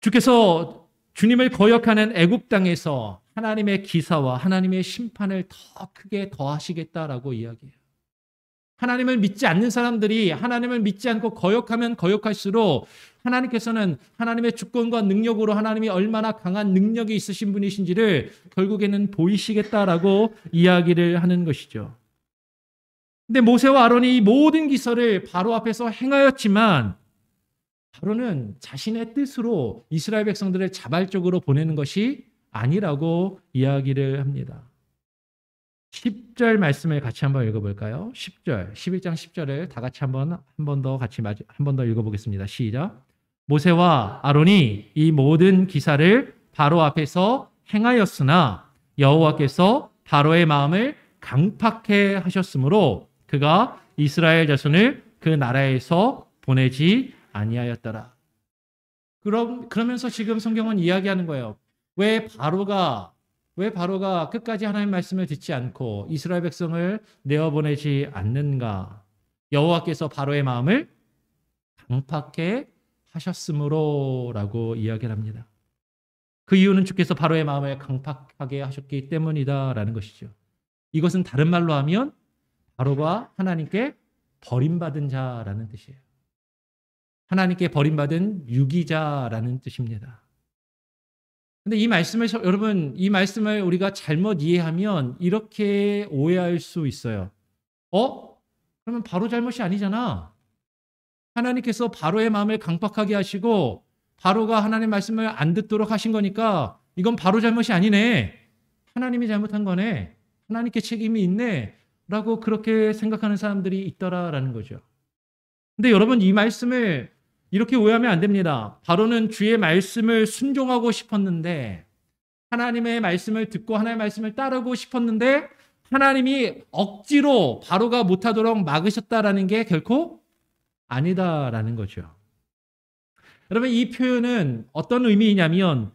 주께서 주님을 거역하는 애굽 땅에서 하나님의 기사와 하나님의 심판을 더 크게 더하시겠다라고 이야기해요. 하나님을 믿지 않는 사람들이 하나님을 믿지 않고 거역하면 거역할수록 하나님께서는 하나님의 주권과 능력으로 하나님이 얼마나 강한 능력이 있으신 분이신지를 결국에는 보이시겠다라고 이야기를 하는 것이죠. 근데 모세와 아론이 이 모든 기사를 바로 앞에서 행하였지만 바로는 자신의 뜻으로 이스라엘 백성들을 자발적으로 보내는 것이 아니라고 이야기를 합니다. 10절 말씀을 같이 한번 읽어볼까요? 10절, 11장 10절을 다 같이 한 번 더 읽어보겠습니다. 시작. 모세와 아론이 이 모든 기사를 바로 앞에서 행하였으나 여호와께서 바로의 마음을 강팍해 하셨으므로 그가 이스라엘 자손을 그 나라에서 보내지 아니하였더라. 그러면서 지금 성경은 이야기하는 거예요. 왜 바로가 끝까지 하나님의 말씀을 듣지 않고 이스라엘 백성을 내어보내지 않는가? 여호와께서 바로의 마음을 강팍해 하셨으므로라고 이야기를 합니다. 그 이유는 주께서 바로의 마음을 강팍하게 하셨기 때문이다라는 것이죠. 이것은 다른 말로 하면 바로가 하나님께 버림받은 자라는 뜻이에요. 하나님께 버림받은 유기자라는 뜻입니다. 근데 여러분, 이 말씀을 우리가 잘못 이해하면 이렇게 오해할 수 있어요. 그러면 바로 잘못이 아니잖아. 하나님께서 바로의 마음을 강팍하게 하시고 바로가 하나님의 말씀을 안 듣도록 하신 거니까 이건 바로 잘못이 아니네. 하나님이 잘못한 거네. 하나님께 책임이 있네. 라고 그렇게 생각하는 사람들이 있더라라는 거죠. 근데 여러분, 이 말씀을 이렇게 오해하면 안 됩니다. 바로는 주의 말씀을 순종하고 싶었는데, 하나님의 말씀을 듣고 하나님의 말씀을 따르고 싶었는데 하나님이 억지로 바로가 못하도록 막으셨다라는 게 결코 아니다라는 거죠. 여러분, 이 표현은 어떤 의미이냐면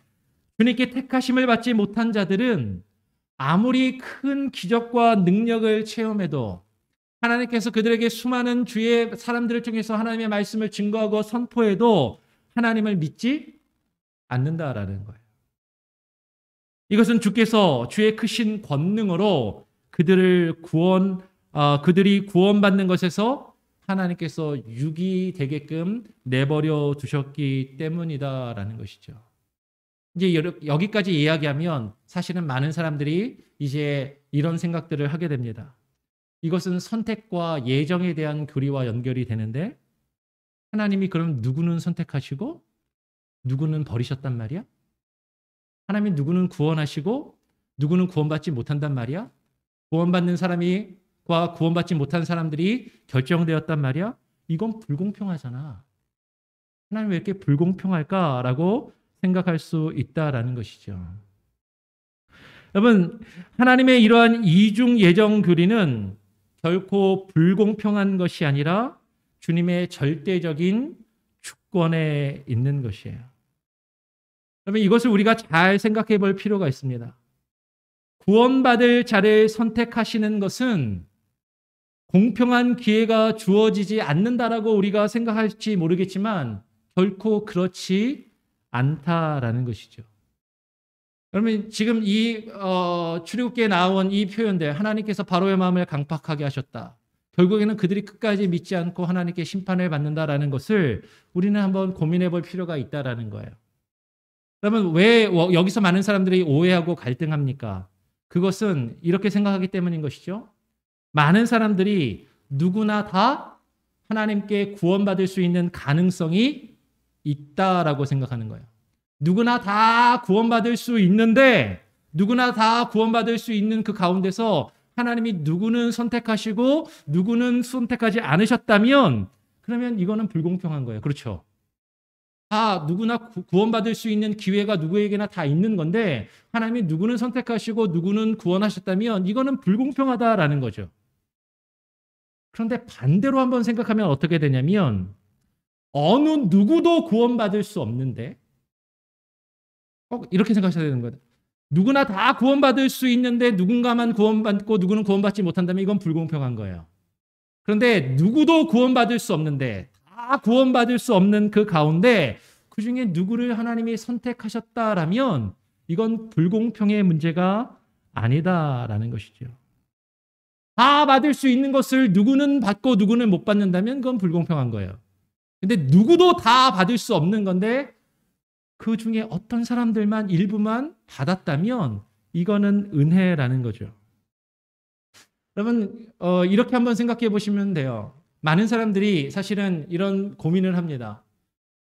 주님께 택하심을 받지 못한 자들은 아무리 큰 기적과 능력을 체험해도 하나님께서 그들에게 수많은 주의 사람들을 통해서 하나님의 말씀을 증거하고 선포해도 하나님을 믿지 않는다라는 거예요. 이것은 주께서 주의 크신 권능으로 그들이 구원받는 것에서 하나님께서 유기되게끔 내버려 두셨기 때문이다라는 것이죠. 이제 여기까지 이야기하면 사실은 많은 사람들이 이제 이런 생각들을 하게 됩니다. 이것은 선택과 예정에 대한 교리와 연결이 되는데 하나님이 그럼 누구는 선택하시고 누구는 버리셨단 말이야? 하나님이 누구는 구원하시고 누구는 구원받지 못한단 말이야? 구원받는 사람과 구원받지 못한 사람들이 결정되었단 말이야? 이건 불공평하잖아. 하나님 왜 이렇게 불공평할까라고 생각할 수 있다라는 것이죠. 여러분, 하나님의 이러한 이중 예정 교리는 결코 불공평한 것이 아니라 주님의 절대적인 주권에 있는 것이에요. 여러분, 이것을 우리가 잘 생각해 볼 필요가 있습니다. 구원받을 자를 선택하시는 것은 공평한 기회가 주어지지 않는다라고 우리가 생각할지 모르겠지만 결코 그렇지 않다라는 것이죠. 그러면 지금 이 출애굽기에 나온 이 표현들, 하나님께서 바로의 마음을 강팍하게 하셨다. 결국에는 그들이 끝까지 믿지 않고 하나님께 심판을 받는다라는 것을 우리는 한번 고민해 볼 필요가 있다라는 거예요. 그러면 왜 여기서 많은 사람들이 오해하고 갈등합니까? 그것은 이렇게 생각하기 때문인 것이죠. 많은 사람들이 누구나 다 하나님께 구원받을 수 있는 가능성이 있다라고 생각하는 거예요. 누구나 다 구원받을 수 있는데 누구나 다 구원받을 수 있는 그 가운데서 하나님이 누구는 선택하시고 누구는 선택하지 않으셨다면 그러면 이거는 불공평한 거예요. 그렇죠? 다 누구나 구원받을 수 있는 기회가 누구에게나 다 있는 건데 하나님이 누구는 선택하시고 누구는 구원하셨다면 이거는 불공평하다라는 거죠. 그런데 반대로 한번 생각하면 어떻게 되냐면 어느 누구도 구원받을 수 없는데 꼭 이렇게 생각하셔야 되는 거예요. 누구나 다 구원받을 수 있는데 누군가만 구원받고 누구는 구원받지 못한다면 이건 불공평한 거예요. 그런데 누구도 구원받을 수 없는데 다 구원받을 수 없는 그 가운데 그중에 누구를 하나님이 선택하셨다라면 이건 불공평의 문제가 아니다라는 것이죠. 다 받을 수 있는 것을 누구는 받고 누구는 못 받는다면 그건 불공평한 거예요. 근데 누구도 다 받을 수 없는 건데 그 중에 어떤 사람들만 일부만 받았다면 이거는 은혜라는 거죠. 여러분, 이렇게 한번 생각해 보시면 돼요. 많은 사람들이 사실은 이런 고민을 합니다.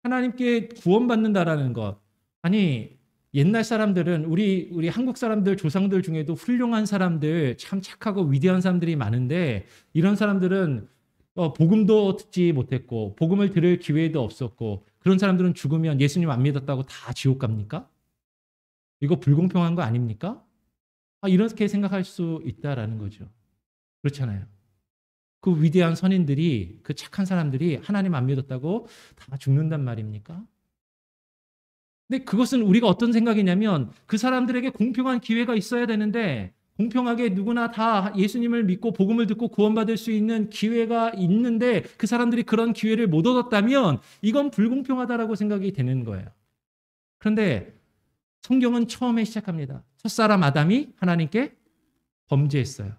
하나님께 구원받는다라는 것. 아니, 옛날 사람들은 우리 한국 사람들 조상들 중에도 훌륭한 사람들, 참 착하고 위대한 사람들이 많은데 이런 사람들은 복음도 듣지 못했고 복음을 들을 기회도 없었고 그런 사람들은 죽으면 예수님 안 믿었다고 다 지옥 갑니까? 이거 불공평한 거 아닙니까? 이렇게 생각할 수 있다라는 거죠. 그렇잖아요. 그 위대한 선인들이, 그 착한 사람들이 하나님 안 믿었다고 다 죽는단 말입니까? 근데 그것은 우리가 어떤 생각이냐면 그 사람들에게 공평한 기회가 있어야 되는데 공평하게 누구나 다 예수님을 믿고 복음을 듣고 구원받을 수 있는 기회가 있는데 그 사람들이 그런 기회를 못 얻었다면 이건 불공평하다라고 생각이 되는 거예요. 그런데 성경은 처음에 시작합니다. 첫사람 아담이 하나님께 범죄했어요.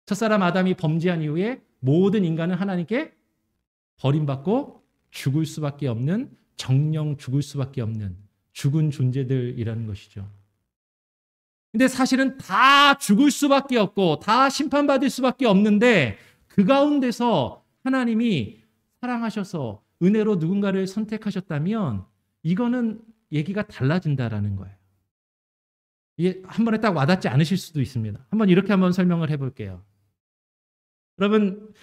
첫사람 아담이 범죄한 이후에 모든 인간은 하나님께 버림받고 죽을 수밖에 없는, 정령 죽을 수밖에 없는 죽은 존재들이라는 것이죠. 근데 사실은 다 죽을 수밖에 없고 다 심판받을 수밖에 없는데 그 가운데서 하나님이 사랑하셔서 은혜로 누군가를 선택하셨다면 이거는 얘기가 달라진다라는 거예요. 이게 한 번에 딱 와닿지 않으실 수도 있습니다. 이렇게 한번 설명을 해볼게요. 여러분,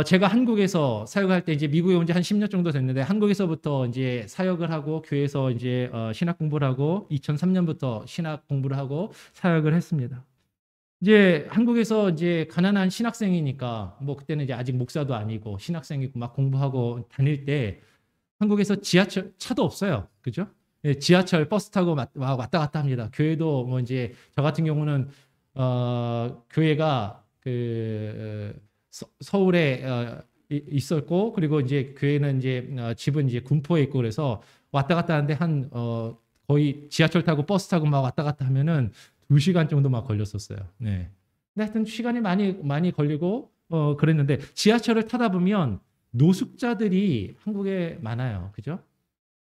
제가 한국에서 사역할 때 이제 미국에 온 지 한 10년 정도 됐는데 한국에서부터 이제 사역을 하고 교회에서 이제 신학 공부를 하고 2003년부터 신학 공부를 하고 사역을 했습니다. 이제 한국에서 이제 가난한 신학생이니까 뭐 그때는 이제 아직 목사도 아니고 신학생이고 막 공부하고 다닐 때 한국에서 지하철 차도 없어요. 그죠? 예, 지하철 버스 타고 왔다 갔다 합니다. 교회도 뭐 이제 저 같은 경우는 교회가 서울에 있었고 그리고 이제 교회는 이제 집은 이제 군포에 있고 그래서 왔다 갔다 하는데 한 거의 지하철 타고 버스 타고 막 왔다 갔다 하면은 2시간 정도 막 걸렸었어요. 네. 근데 하여튼 시간이 많이 걸리고 그랬는데 지하철을 타다 보면 노숙자들이 한국에 많아요. 그죠?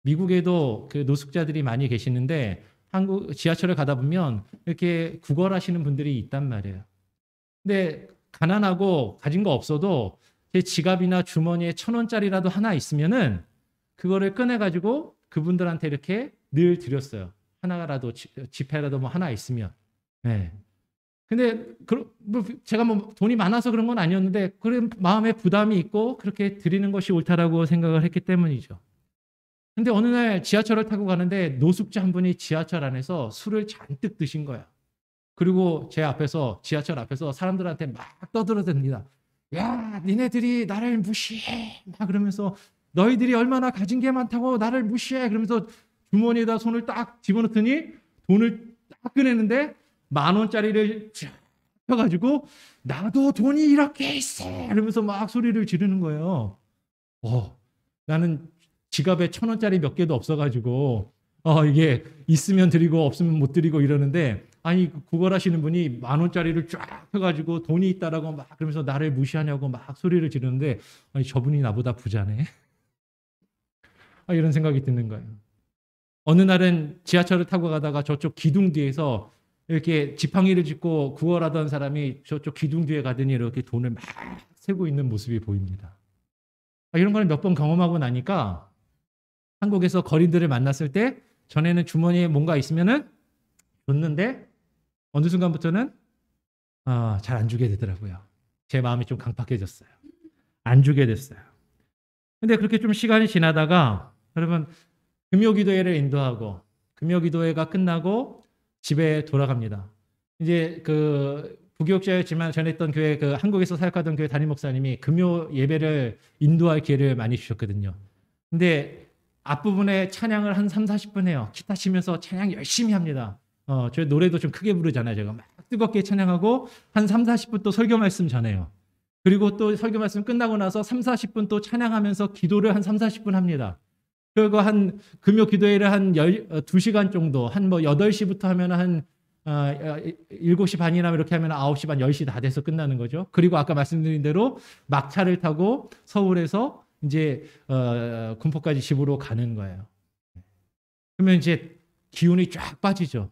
미국에도 그 노숙자들이 많이 계시는데 한국 지하철을 가다 보면 이렇게 구걸하시는 분들이 있단 말이에요. 근데 가난하고 가진 거 없어도 제 지갑이나 주머니에 1,000원짜리라도 하나 있으면은 그거를 꺼내가지고 그분들한테 이렇게 늘 드렸어요. 하나라도 지폐라도 뭐 하나 있으면. 네. 근데 제가 뭐 돈이 많아서 그런 건 아니었는데 그런 마음에 부담이 있고 그렇게 드리는 것이 옳다라고 생각을 했기 때문이죠. 근데 어느 날 지하철을 타고 가는데 노숙자 한 분이 지하철 안에서 술을 잔뜩 드신 거야. 그리고 제 앞에서 지하철 앞에서 사람들한테 막 떠들어댑니다. 야, 니네들이 나를 무시해. 막 그러면서 너희들이 얼마나 가진 게 많다고 나를 무시해. 그러면서 주머니에다 손을 딱 집어넣더니 돈을 딱 꺼내는데 10,000원짜리를 쫙 펴가지고 나도 돈이 이렇게 있어. 이러면서 막 소리를 지르는 거예요. 나는 지갑에 1,000원짜리 몇 개도 없어가지고 이게 있으면 드리고 없으면 못 드리고 이러는데 아니 구걸하시는 분이 10,000원짜리를 쫙 펴가지고 돈이 있다라고 막 그러면서 나를 무시하냐고 막 소리를 지르는데 아니 저분이 나보다 부자네. 이런 생각이 드는 거예요. 어느 날은 지하철을 타고 가다가 저쪽 기둥 뒤에서 이렇게 지팡이를 짚고 구걸하던 사람이 저쪽 기둥 뒤에 가더니 이렇게 돈을 막 세고 있는 모습이 보입니다. 이런 걸 몇 번 경험하고 나니까 한국에서 거린들을 만났을 때 전에는 주머니에 뭔가 있으면은 줬는데 어느 순간부터는 잘 안 주게 되더라고요. 제 마음이 좀 강팍해졌어요. 안 주게 됐어요. 근데 그렇게 좀 시간이 지나다가 여러분 금요기도회를 인도하고 금요기도회가 끝나고 집에 돌아갑니다. 이제 그 부교육자였지만 전했던 교회 그 한국에서 사역하던 교회 담임 목사님이 금요 예배를 인도할 기회를 많이 주셨거든요. 근데 앞부분에 찬양을 한 3-40분 해요. 기타 치면서 찬양 열심히 합니다. 저희 노래도 좀 크게 부르잖아요. 제가 막 뜨겁게 찬양하고 한 3-40분 또 설교 말씀 전해요. 그리고 또 설교 말씀 끝나고 나서 3-40분 또 찬양하면서 기도를 한 3-40분 합니다. 그리고 한 금요 기도회를 한 2시간 정도 한 뭐 8시부터 하면 한 7시 반이나 이렇게 하면 9시 반 10시 다 돼서 끝나는 거죠. 그리고 아까 말씀드린 대로 막차를 타고 서울에서 이제 군포까지 집으로 가는 거예요. 그러면 이제 기운이 쫙 빠지죠.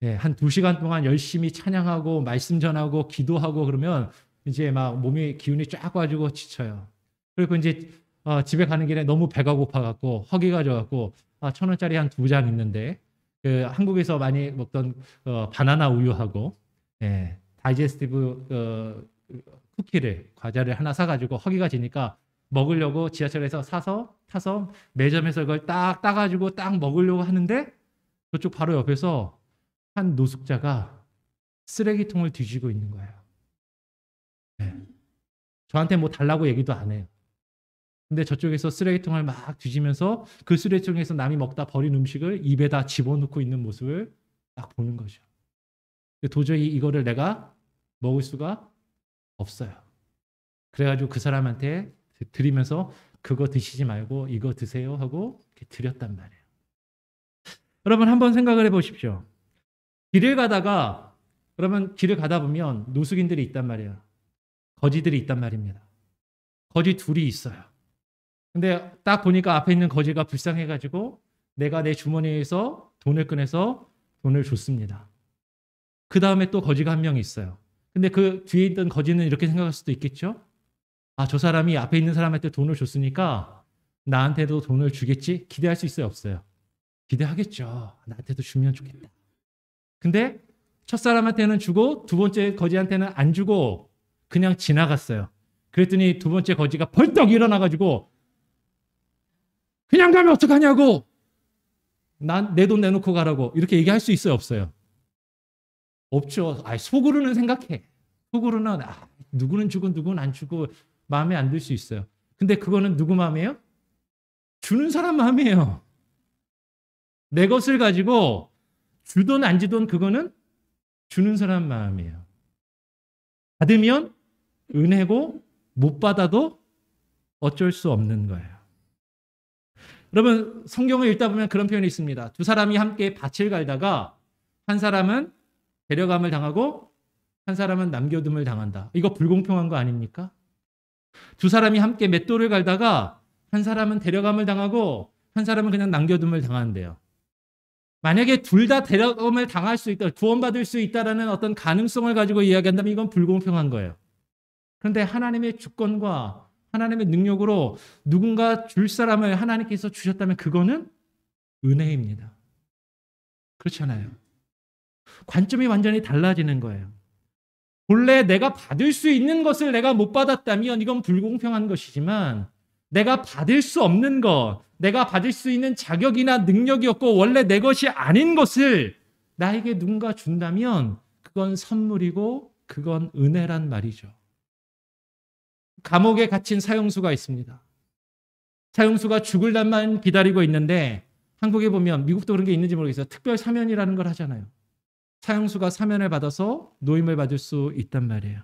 네, 한 2시간 동안 열심히 찬양하고 말씀 전하고 기도하고 그러면 이제 막 몸이 기운이 쫙 빠지고 지쳐요. 그리고 이제 집에 가는 길에 너무 배가 고파갖고 허기가 져갖고 1,000원짜리 한 2장 있는데 그 한국에서 많이 먹던 바나나 우유하고 다이제스티브 쿠키를 과자를 하나 사가지고 허기가 지니까 먹으려고 지하철에서 타서 매점에서 그걸 딱 따가지고 딱 먹으려고 하는데 저쪽 바로 옆에서 한 노숙자가 쓰레기통을 뒤지고 있는 거예요. 네. 저한테 뭐 달라고 얘기도 안 해요. 근데 저쪽에서 쓰레기통을 막 뒤지면서 그 쓰레기통에서 남이 먹다 버린 음식을 입에다 집어넣고 있는 모습을 딱 보는 거죠. 도저히 이거를 내가 먹을 수가 없어요. 그래가지고 그 사람한테 드리면서 그거 드시지 말고 이거 드세요 하고 이렇게 드렸단 말이에요. 여러분 한번 생각을 해보십시오. 길을 가다가 보면 노숙인들이 있단 말이에요. 거지들이 있단 말입니다. 거지 둘이 있어요. 근데 딱 보니까 앞에 있는 거지가 불쌍해가지고 내가 내 주머니에서 돈을 꺼내서 돈을 줬습니다. 그 다음에 또 거지가 한 명 있어요. 근데 그 뒤에 있던 거지는 이렇게 생각할 수도 있겠죠? 아, 저 사람이 앞에 있는 사람한테 돈을 줬으니까 나한테도 돈을 주겠지? 기대할 수 있어요, 없어요? 기대하겠죠. 나한테도 주면 좋겠다. 근데 첫 사람한테는 주고 두 번째 거지한테는 안 주고 그냥 지나갔어요. 그랬더니 두 번째 거지가 벌떡 일어나가지고 그냥 가면 어떡하냐고, 난 내 돈 내놓고 가라고 이렇게 얘기할 수 있어요, 없어요? 없죠. 속으로는 생각해. 속으로는 누구는 주고 누구는 안 주고 마음에 안 들 수 있어요. 근데 그거는 누구 마음이에요? 주는 사람 마음이에요. 내 것을 가지고 주든 안 주든 그거는 주는 사람 마음이에요. 받으면 은혜고 못 받아도 어쩔 수 없는 거예요. 여러분 성경을 읽다 보면 그런 표현이 있습니다. 두 사람이 함께 밭을 갈다가 한 사람은 데려감을 당하고 한 사람은 남겨둠을 당한다. 이거 불공평한 거 아닙니까? 두 사람이 함께 맷돌을 갈다가 한 사람은 데려감을 당하고 한 사람은 그냥 남겨둠을 당한대요. 만약에 둘 다 데려감을 당할 수 있다, 구원받을 수 있다라는 어떤 가능성을 가지고 이야기한다면 이건 불공평한 거예요. 그런데 하나님의 주권과 하나님의 능력으로 누군가 줄 사람을 하나님께서 주셨다면 그거는 은혜입니다. 그렇잖아요. 관점이 완전히 달라지는 거예요. 본래 내가 받을 수 있는 것을 내가 못 받았다면 이건 불공평한 것이지만 내가 받을 수 없는 것, 내가 받을 수 있는 자격이나 능력이 없고 원래 내 것이 아닌 것을 나에게 누군가 준다면 그건 선물이고 그건 은혜란 말이죠. 감옥에 갇힌 사형수가 있습니다. 사형수가 죽을 날만 기다리고 있는데 한국에 보면, 미국도 그런 게 있는지 모르겠어요. 특별 사면이라는 걸 하잖아요. 사형수가 사면을 받아서 노임을 받을 수 있단 말이에요.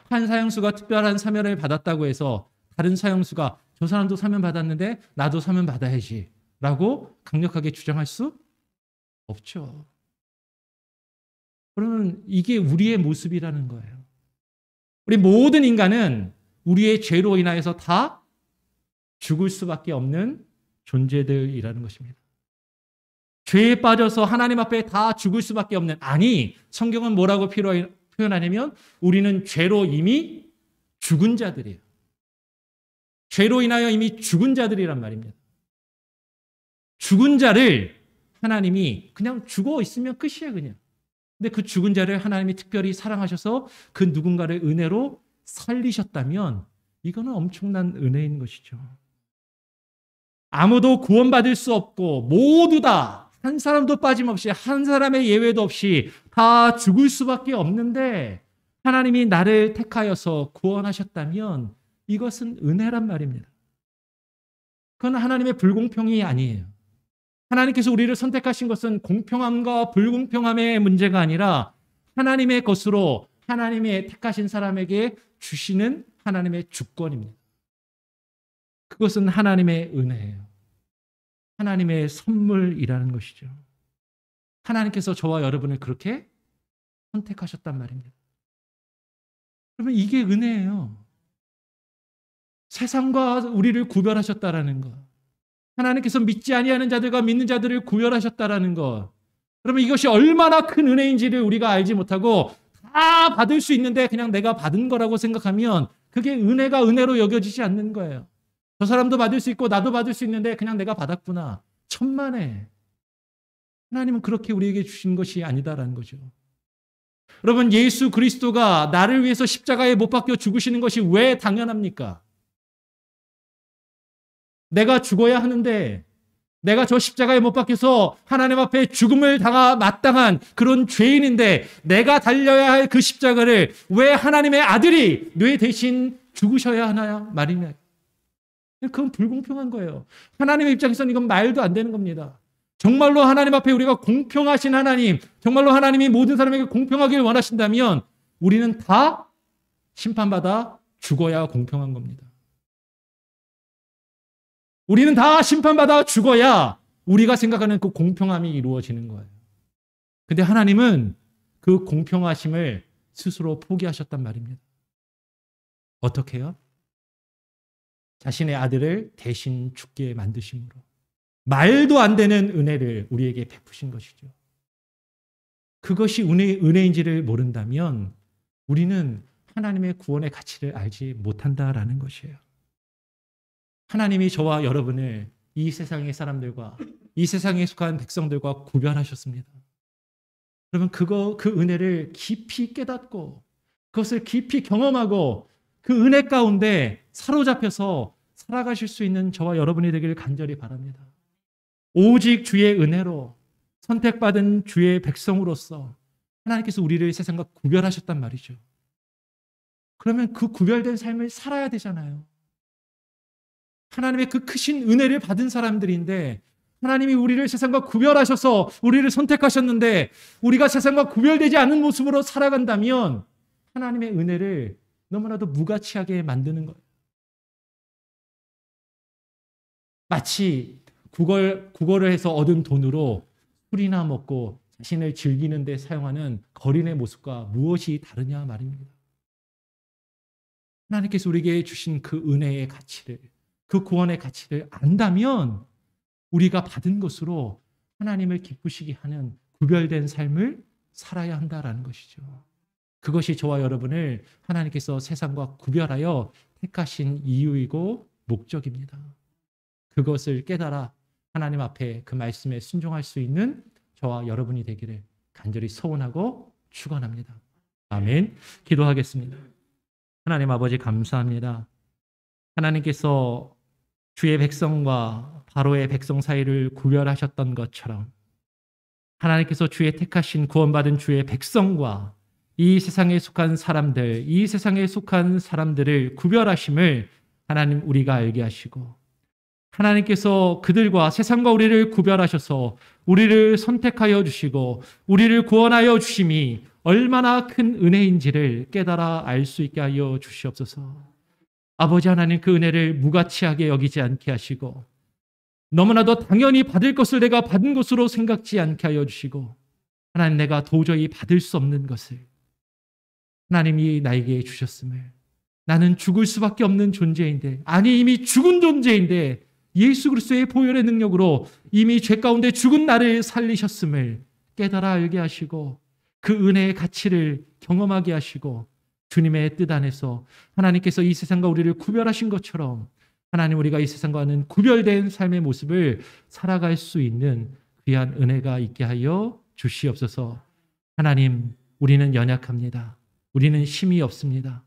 한 사형수가 특별한 사면을 받았다고 해서 다른 사형수가 저 사람도 사면 받았는데 나도 사면 받아야지 라고 강력하게 주장할 수 없죠. 그러면 이게 우리의 모습이라는 거예요. 우리 모든 인간은 우리의 죄로 인하여서 다 죽을 수밖에 없는 존재들이라는 것입니다. 죄에 빠져서 하나님 앞에 다 죽을 수밖에 없는, 아니 성경은 뭐라고 표현하냐면 우리는 죄로 이미 죽은 자들이에요. 죄로 인하여 이미 죽은 자들이란 말입니다. 죽은 자를 하나님이 그냥 죽어 있으면 끝이에요, 그냥. 근데 그 죽은 자를 하나님이 특별히 사랑하셔서 그 누군가를 은혜로 살리셨다면 이거는 엄청난 은혜인 것이죠. 아무도 구원받을 수 없고 모두 다 한 사람도 빠짐없이 한 사람의 예외도 없이 다 죽을 수밖에 없는데 하나님이 나를 택하여서 구원하셨다면 이것은 은혜란 말입니다. 그건 하나님의 불공평이 아니에요. 하나님께서 우리를 선택하신 것은 공평함과 불공평함의 문제가 아니라 하나님의 것으로 하나님의 택하신 사람에게 주시는 하나님의 주권입니다. 그것은 하나님의 은혜예요. 하나님의 선물이라는 것이죠. 하나님께서 저와 여러분을 그렇게 선택하셨단 말입니다. 그러면 이게 은혜예요. 세상과 우리를 구별하셨다라는 것. 하나님께서 믿지 아니하는 자들과 믿는 자들을 구별하셨다라는 것. 그러면 이것이 얼마나 큰 은혜인지를 우리가 알지 못하고 다 받을 수 있는데 그냥 내가 받은 거라고 생각하면 그게 은혜가 은혜로 여겨지지 않는 거예요. 저 사람도 받을 수 있고 나도 받을 수 있는데 그냥 내가 받았구나. 천만에. 하나님은 그렇게 우리에게 주신 것이 아니다라는 거죠. 여러분, 예수 그리스도가 나를 위해서 십자가에 못 박혀 죽으시는 것이 왜 당연합니까? 내가 죽어야 하는데 내가 저 십자가에 못 박혀서 하나님 앞에 죽음을 마땅한 그런 죄인인데 내가 달려야 할 그 십자가를 왜 하나님의 아들이 뇌 대신 죽으셔야 하나요? 말이냐. 그건 불공평한 거예요. 하나님의 입장에서는 이건 말도 안 되는 겁니다. 정말로 하나님 앞에 우리가 공평하신 하나님, 정말로 하나님이 모든 사람에게 공평하길 원하신다면 우리는 다 심판받아 죽어야 공평한 겁니다. 우리는 다 심판받아 죽어야 우리가 생각하는 그 공평함이 이루어지는 거예요. 근데 하나님은 그 공평하심을 스스로 포기하셨단 말입니다. 어떻게 해요? 자신의 아들을 대신 죽게 만드심으로. 말도 안 되는 은혜를 우리에게 베푸신 것이죠. 그것이 은혜인지를 모른다면 우리는 하나님의 구원의 가치를 알지 못한다라는 것이에요. 하나님이 저와 여러분을 이 세상의 사람들과 이 세상에 속한 백성들과 구별하셨습니다. 그러면 그 은혜를 깊이 깨닫고 그것을 깊이 경험하고 그 은혜 가운데 사로잡혀서 살아가실 수 있는 저와 여러분이 되기를 간절히 바랍니다. 오직 주의 은혜로 선택받은 주의 백성으로서 하나님께서 우리를 세상과 구별하셨단 말이죠. 그러면 그 구별된 삶을 살아야 되잖아요. 하나님의 그 크신 은혜를 받은 사람들인데 하나님이 우리를 세상과 구별하셔서 우리를 선택하셨는데 우리가 세상과 구별되지 않는 모습으로 살아간다면 하나님의 은혜를 너무나도 무가치하게 만드는 거예요. 마치 국어를 해서 얻은 돈으로 술이나 먹고 자신을 즐기는 데 사용하는 거린의 모습과 무엇이 다르냐 말입니다. 하나님께서 우리에게 주신 그 은혜의 가치를, 그 구원의 가치를 안다면 우리가 받은 것으로 하나님을 기쁘시게 하는 구별된 삶을 살아야 한다라는 것이죠. 그것이 저와 여러분을 하나님께서 세상과 구별하여 택하신 이유이고 목적입니다. 그것을 깨달아 하나님 앞에 그 말씀에 순종할 수 있는 저와 여러분이 되기를 간절히 소원하고 축원합니다. 아멘. 기도하겠습니다. 하나님 아버지 감사합니다. 하나님께서 주의 백성과 바로의 백성 사이를 구별하셨던 것처럼 하나님께서 주의 택하신 구원받은 주의 백성과 이 세상에 속한 사람들, 이 세상에 속한 사람들을 구별하심을 하나님 우리가 알게 하시고 하나님께서 그들과 세상과 우리를 구별하셔서 우리를 선택하여 주시고 우리를 구원하여 주심이 얼마나 큰 은혜인지를 깨달아 알 수 있게 하여 주시옵소서. 아버지 하나님 그 은혜를 무가치하게 여기지 않게 하시고 너무나도 당연히 받을 것을 내가 받은 것으로 생각지 않게 하여 주시고 하나님 내가 도저히 받을 수 없는 것을 하나님이 나에게 주셨음을 나는 죽을 수밖에 없는 존재인데 아니 이미 죽은 존재인데 예수 그리스도의 보혈의 능력으로 이미 죄 가운데 죽은 나를 살리셨음을 깨달아 알게 하시고 그 은혜의 가치를 경험하게 하시고 주님의 뜻 안에서 하나님께서 이 세상과 우리를 구별하신 것처럼 하나님 우리가 이 세상과는 구별된 삶의 모습을 살아갈 수 있는 귀한 은혜가 있게 하여 주시옵소서. 하나님 우리는 연약합니다. 우리는 힘이 없습니다.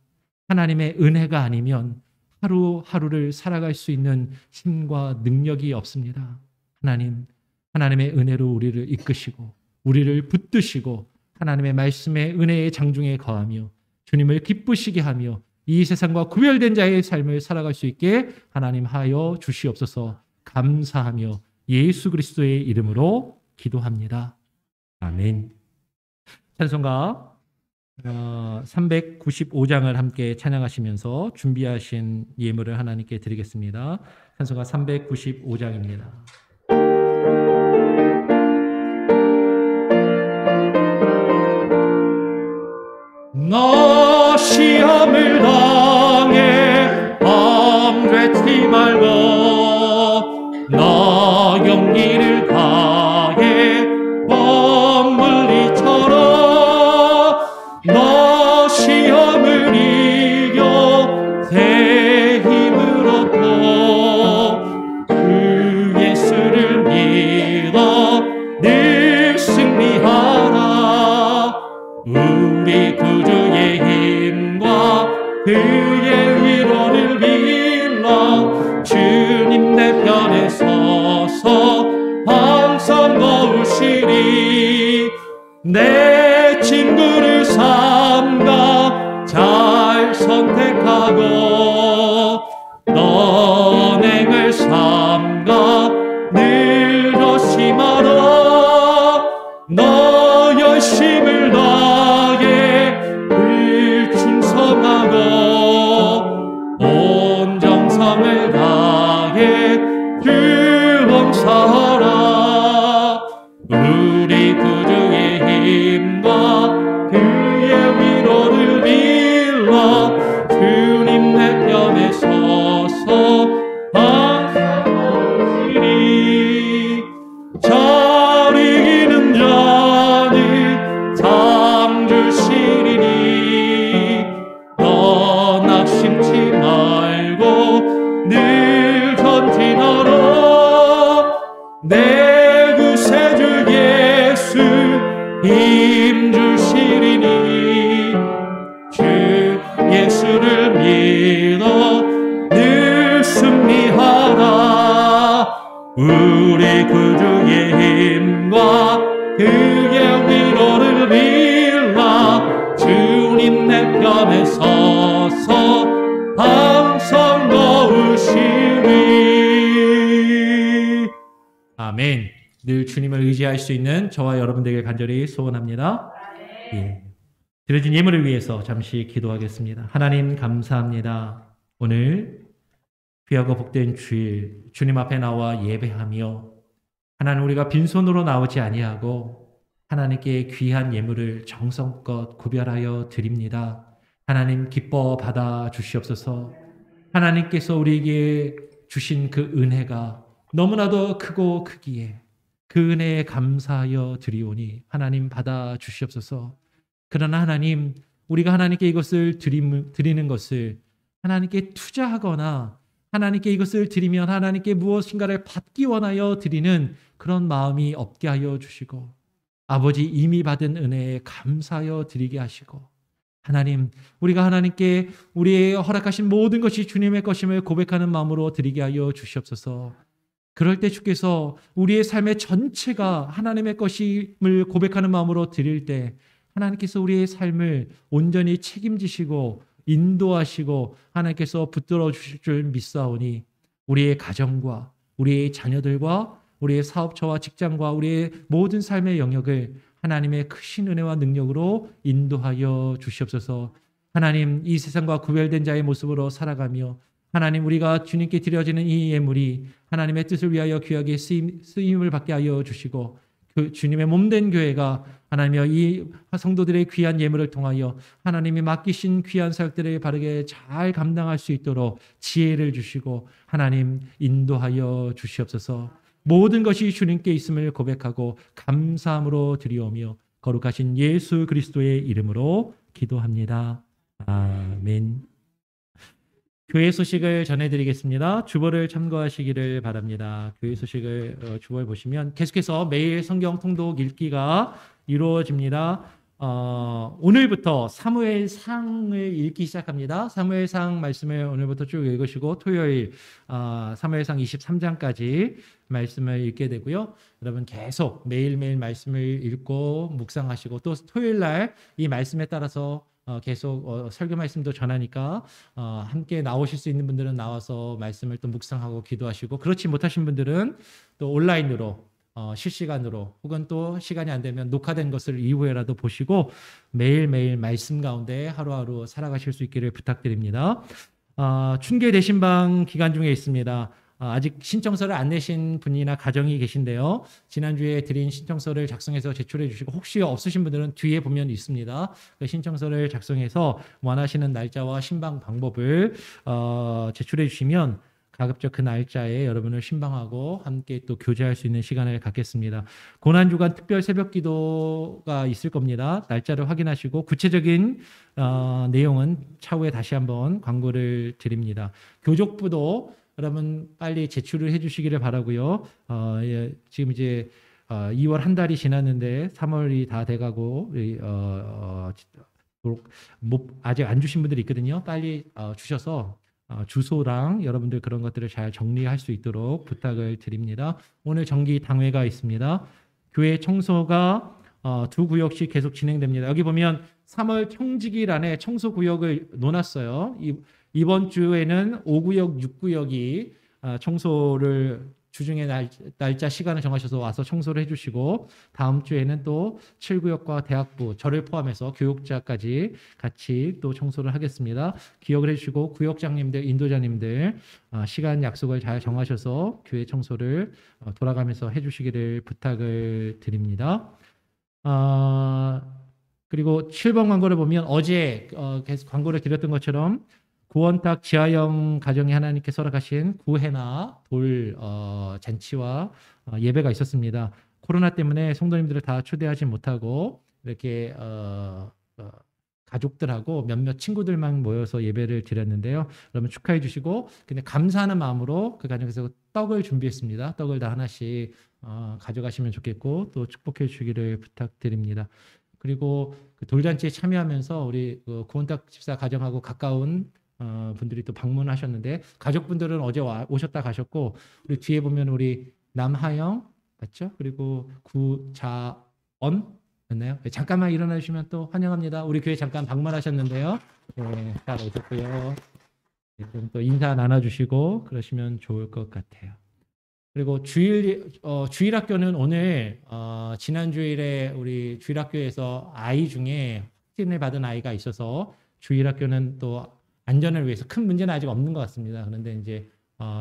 하나님의 은혜가 아니면 하루하루를 살아갈 수 있는 힘과 능력이 없습니다. 하나님, 하나님의 은혜로 우리를 이끄시고 우리를 붙드시고 하나님의 말씀의 은혜의 장중에 거하며 주님을 기쁘시게 하며 이 세상과 구별된 자의 삶을 살아갈 수 있게 하나님 하여 주시옵소서. 감사하며 예수 그리스도의 이름으로 기도합니다. 아멘. 찬송가 395장을 함께 찬양하시면서 준비하신 예물을 하나님께 드리겠습니다. 찬송가 395장입니다. 나 시험을 당해 밤되지 말고 나 용기를 다해 범물리처럼 너 시험을 이겨 새 힘을 얻고 그 예수를 믿어 늘 승리하라. 우리 구주의 힘과 그의 위로 내 구세주 예수 힘 주시리니 주 예수를 믿어 늘 승리하라. 우리 구주의 힘과 그의 위로를 빌라. 주님 내 편에 서서 항상 도우시니. 아멘. 늘 주님을 의지할 수 있는 저와 여러분들에게 간절히 소원합니다. 예. 드려진 예물을 위해서 잠시 기도하겠습니다. 하나님 감사합니다. 오늘 귀하고 복된 주일 주님 앞에 나와 예배하며 하나님 우리가 빈손으로 나오지 아니하고 하나님께 귀한 예물을 정성껏 구별하여 드립니다. 하나님 기뻐 받아 주시옵소서. 하나님께서 우리에게 주신 그 은혜가 너무나도 크고 크기에 그 은혜에 감사하여 드리오니 하나님 받아 주시옵소서. 그러나 하나님 우리가 하나님께 이것을 드리는 것을 하나님께 투자하거나 하나님께 이것을 드리면 하나님께 무엇인가를 받기 원하여 드리는 그런 마음이 없게 하여 주시고 아버지 이미 받은 은혜에 감사하여 드리게 하시고 하나님 우리가 하나님께 우리의 허락하신 모든 것이 주님의 것임을 고백하는 마음으로 드리게 하여 주시옵소서. 그럴 때 주께서 우리의 삶의 전체가 하나님의 것임을 고백하는 마음으로 드릴 때 하나님께서 우리의 삶을 온전히 책임지시고 인도하시고 하나님께서 붙들어 주실 줄 믿사오니 우리의 가정과 우리의 자녀들과 우리의 사업처와 직장과 우리의 모든 삶의 영역을 하나님의 크신 은혜와 능력으로 인도하여 주시옵소서. 하나님 이 세상과 구별된 자의 모습으로 살아가며 하나님 우리가 주님께 드려지는 이 예물이 하나님의 뜻을 위하여 귀하게 쓰임을 받게 하여 주시고 그 주님의 몸된 교회가 하나님의 이 성도들의 귀한 예물을 통하여 하나님이 맡기신 귀한 사역들을 바르게 잘 감당할 수 있도록 지혜를 주시고 하나님 인도하여 주시옵소서. 모든 것이 주님께 있음을 고백하고 감사함으로 드리오며 거룩하신 예수 그리스도의 이름으로 기도합니다. 아멘. 교회 소식을 전해드리겠습니다. 주보를 참고하시기를 바랍니다. 교회 소식을 주보를 보시면 계속해서 매일 성경 통독 읽기가 이루어집니다. 오늘부터 사무엘상을 읽기 시작합니다. 사무엘상 말씀을 오늘부터 쭉 읽으시고 토요일 사무엘상 23장까지 말씀을 읽게 되고요. 여러분 계속 매일매일 말씀을 읽고 묵상하시고 또 토요일 날 이 말씀에 따라서 계속 설교 말씀도 전하니까 함께 나오실 수 있는 분들은 나와서 말씀을 또 묵상하고 기도하시고 그렇지 못하신 분들은 또 온라인으로 실시간으로 혹은 또 시간이 안 되면 녹화된 것을 이후에라도 보시고 매일매일 말씀 가운데 하루하루 살아가실 수 있기를 부탁드립니다. 춘계 대신방 기간 중에 있습니다. 아직 신청서를 안 내신 분이나 가정이 계신데요. 지난주에 드린 신청서를 작성해서 제출해 주시고 혹시 없으신 분들은 뒤에 보면 있습니다. 그 신청서를 작성해서 원하시는 날짜와 신방 방법을 제출해 주시면 가급적 그 날짜에 여러분을 신방하고 함께 또 교제할 수 있는 시간을 갖겠습니다. 고난주간 특별 새벽 기도가 있을 겁니다. 날짜를 확인하시고 구체적인 내용은 차후에 다시 한번 광고를 드립니다. 교족부도 여러분 빨리 제출을 해주시기를 바라고요. 지금 이제 2월 한 달이 지났는데 3월이 다 돼가고 아직 안 주신 분들이 있거든요. 빨리 주셔서 주소랑 여러분들 그런 것들을 잘 정리할 수 있도록 부탁을 드립니다. 오늘 정기 당회가 있습니다. 교회 청소가 두 구역씩 계속 진행됩니다. 여기 보면 3월 청지기란에 청소 구역을 놓았어요. 이번 주에는 5구역, 6구역이 청소를 주중에 날짜 시간을 정하셔서 와서 청소를 해주시고 다음 주에는 또 7구역과 대학부 저를 포함해서 교육자까지 같이 또 청소를 하겠습니다. 기억을 해주시고 구역장님들, 인도자님들 시간 약속을 잘 정하셔서 교회 청소를 돌아가면서 해주시기를 부탁을 드립니다. 그리고 7번 광고를 보면 어제 계속 광고를 드렸던 것처럼 구원탁 지하영 가정에 하나님께서 허락하신 구해나 돌 잔치와 예배가 있었습니다. 코로나 때문에 성도님들을 다 초대하지 못하고 이렇게 가족들하고 몇몇 친구들만 모여서 예배를 드렸는데요. 여러분 축하해 주시고, 근데 감사하는 마음으로 그 가정에서 떡을 준비했습니다. 떡을 다 하나씩 가져가시면 좋겠고 또 축복해 주기를 부탁드립니다. 그리고 그 돌잔치에 참여하면서 우리 구원탁 집사 가정하고 가까운 분들이 또 방문하셨는데, 가족분들은 어제 오셨다 가셨고, 우리 뒤에 보면 우리 남하영 맞죠? 그리고 구자언 맞나요? 네, 잠깐만 일어나 주시면 또 환영합니다. 우리 교회 잠깐 방문하셨는데요. 네, 잘 오셨고요. 네, 좀 또 인사 나눠주시고 그러시면 좋을 것 같아요. 그리고 주일학교는 오늘 지난 주일에 우리 주일학교에서 아이 중에 확진을 받은 아이가 있어서 주일학교는 또 안전을 위해서 큰 문제는 아직 없는 것 같습니다. 그런데 이제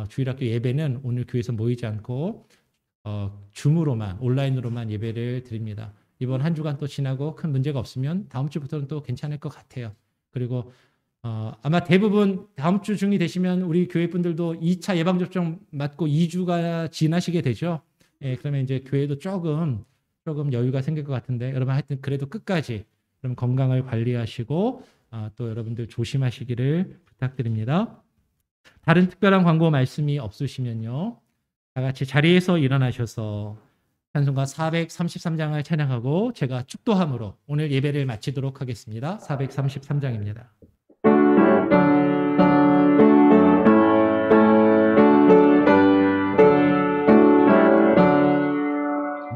주일학교 예배는 오늘 교회에서 모이지 않고 줌으로만 온라인으로만 예배를 드립니다. 이번 한 주간 또 지나고 큰 문제가 없으면 다음 주부터는 또 괜찮을 것 같아요. 그리고 아마 대부분 다음 주 중이 되시면 우리 교회 분들도 2차 예방접종 맞고 2주가 지나시게 되죠. 예, 그러면 이제 교회도 조금 여유가 생길 것 같은데, 여러분 하여튼 그래도 끝까지 그럼 건강을 관리하시고 또 여러분들 조심하시기를 부탁드립니다. 다른 특별한 광고 말씀이 없으시면요, 다 같이 자리에서 일어나셔서 찬송가 433장을 찬양하고 제가 축도함으로 오늘 예배를 마치도록 하겠습니다. 433장입니다.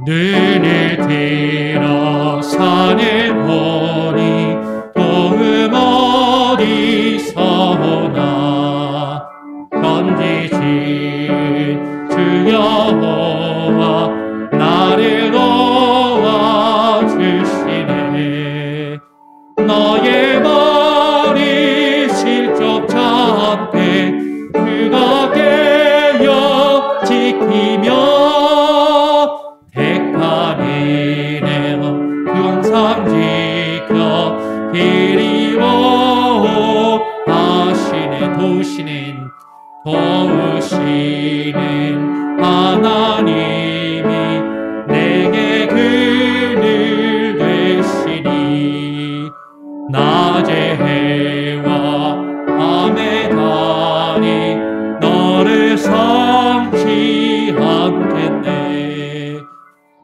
눈을 들어 산을 보니 도움 어디서 오나, 전지신 주 여호와 나를 도와주시네. 너의 머리 실족자 앞에 그가 깨어 지키며 항상 지켜 기리워하시네. 도우시는 하나님이 내게 그늘 되시니, 낮에 해와 밤에 달이 너를 삼지 않겠네.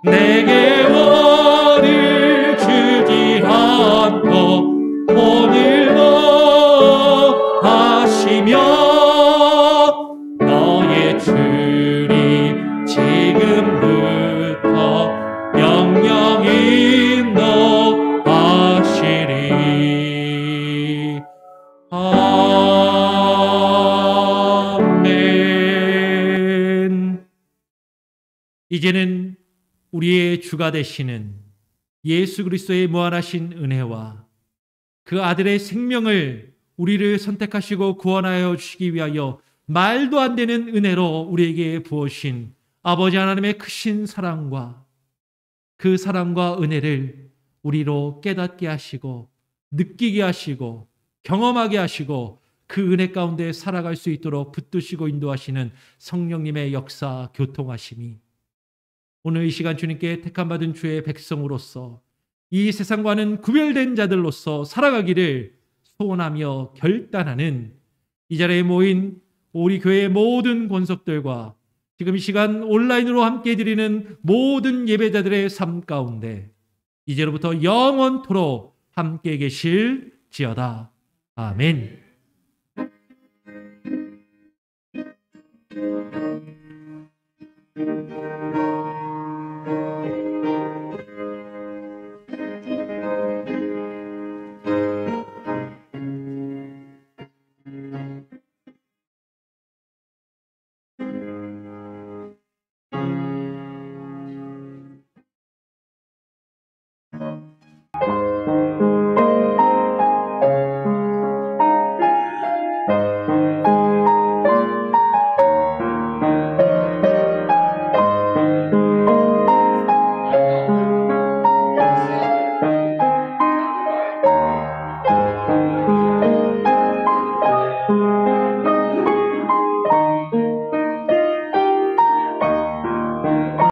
내게 원을 주지 않고 오늘도 하시며, 너의 주님 지금부터 영영 인도하시리. 아멘. 이제는 우리의 주가 되시는 예수 그리스도의 무한하신 은혜와 그 아들의 생명을 우리를 선택하시고 구원하여 주시기 위하여 말도 안 되는 은혜로 우리에게 부으신 아버지 하나님의 크신 사랑과 그 사랑과 은혜를 우리로 깨닫게 하시고 느끼게 하시고 경험하게 하시고 그 은혜 가운데 살아갈 수 있도록 붙드시고 인도하시는 성령님의 역사 교통하심이 오늘 이 시간 주님께 택함받은 주의 백성으로서 이 세상과는 구별된 자들로서 살아가기를 소원하며 결단하는 이 자리에 모인 우리 교회의 모든 권속들과 지금 이 시간 온라인으로 함께 드리는 모든 예배자들의 삶 가운데 이제로부터 영원토록 함께 계실지어다. 아멘.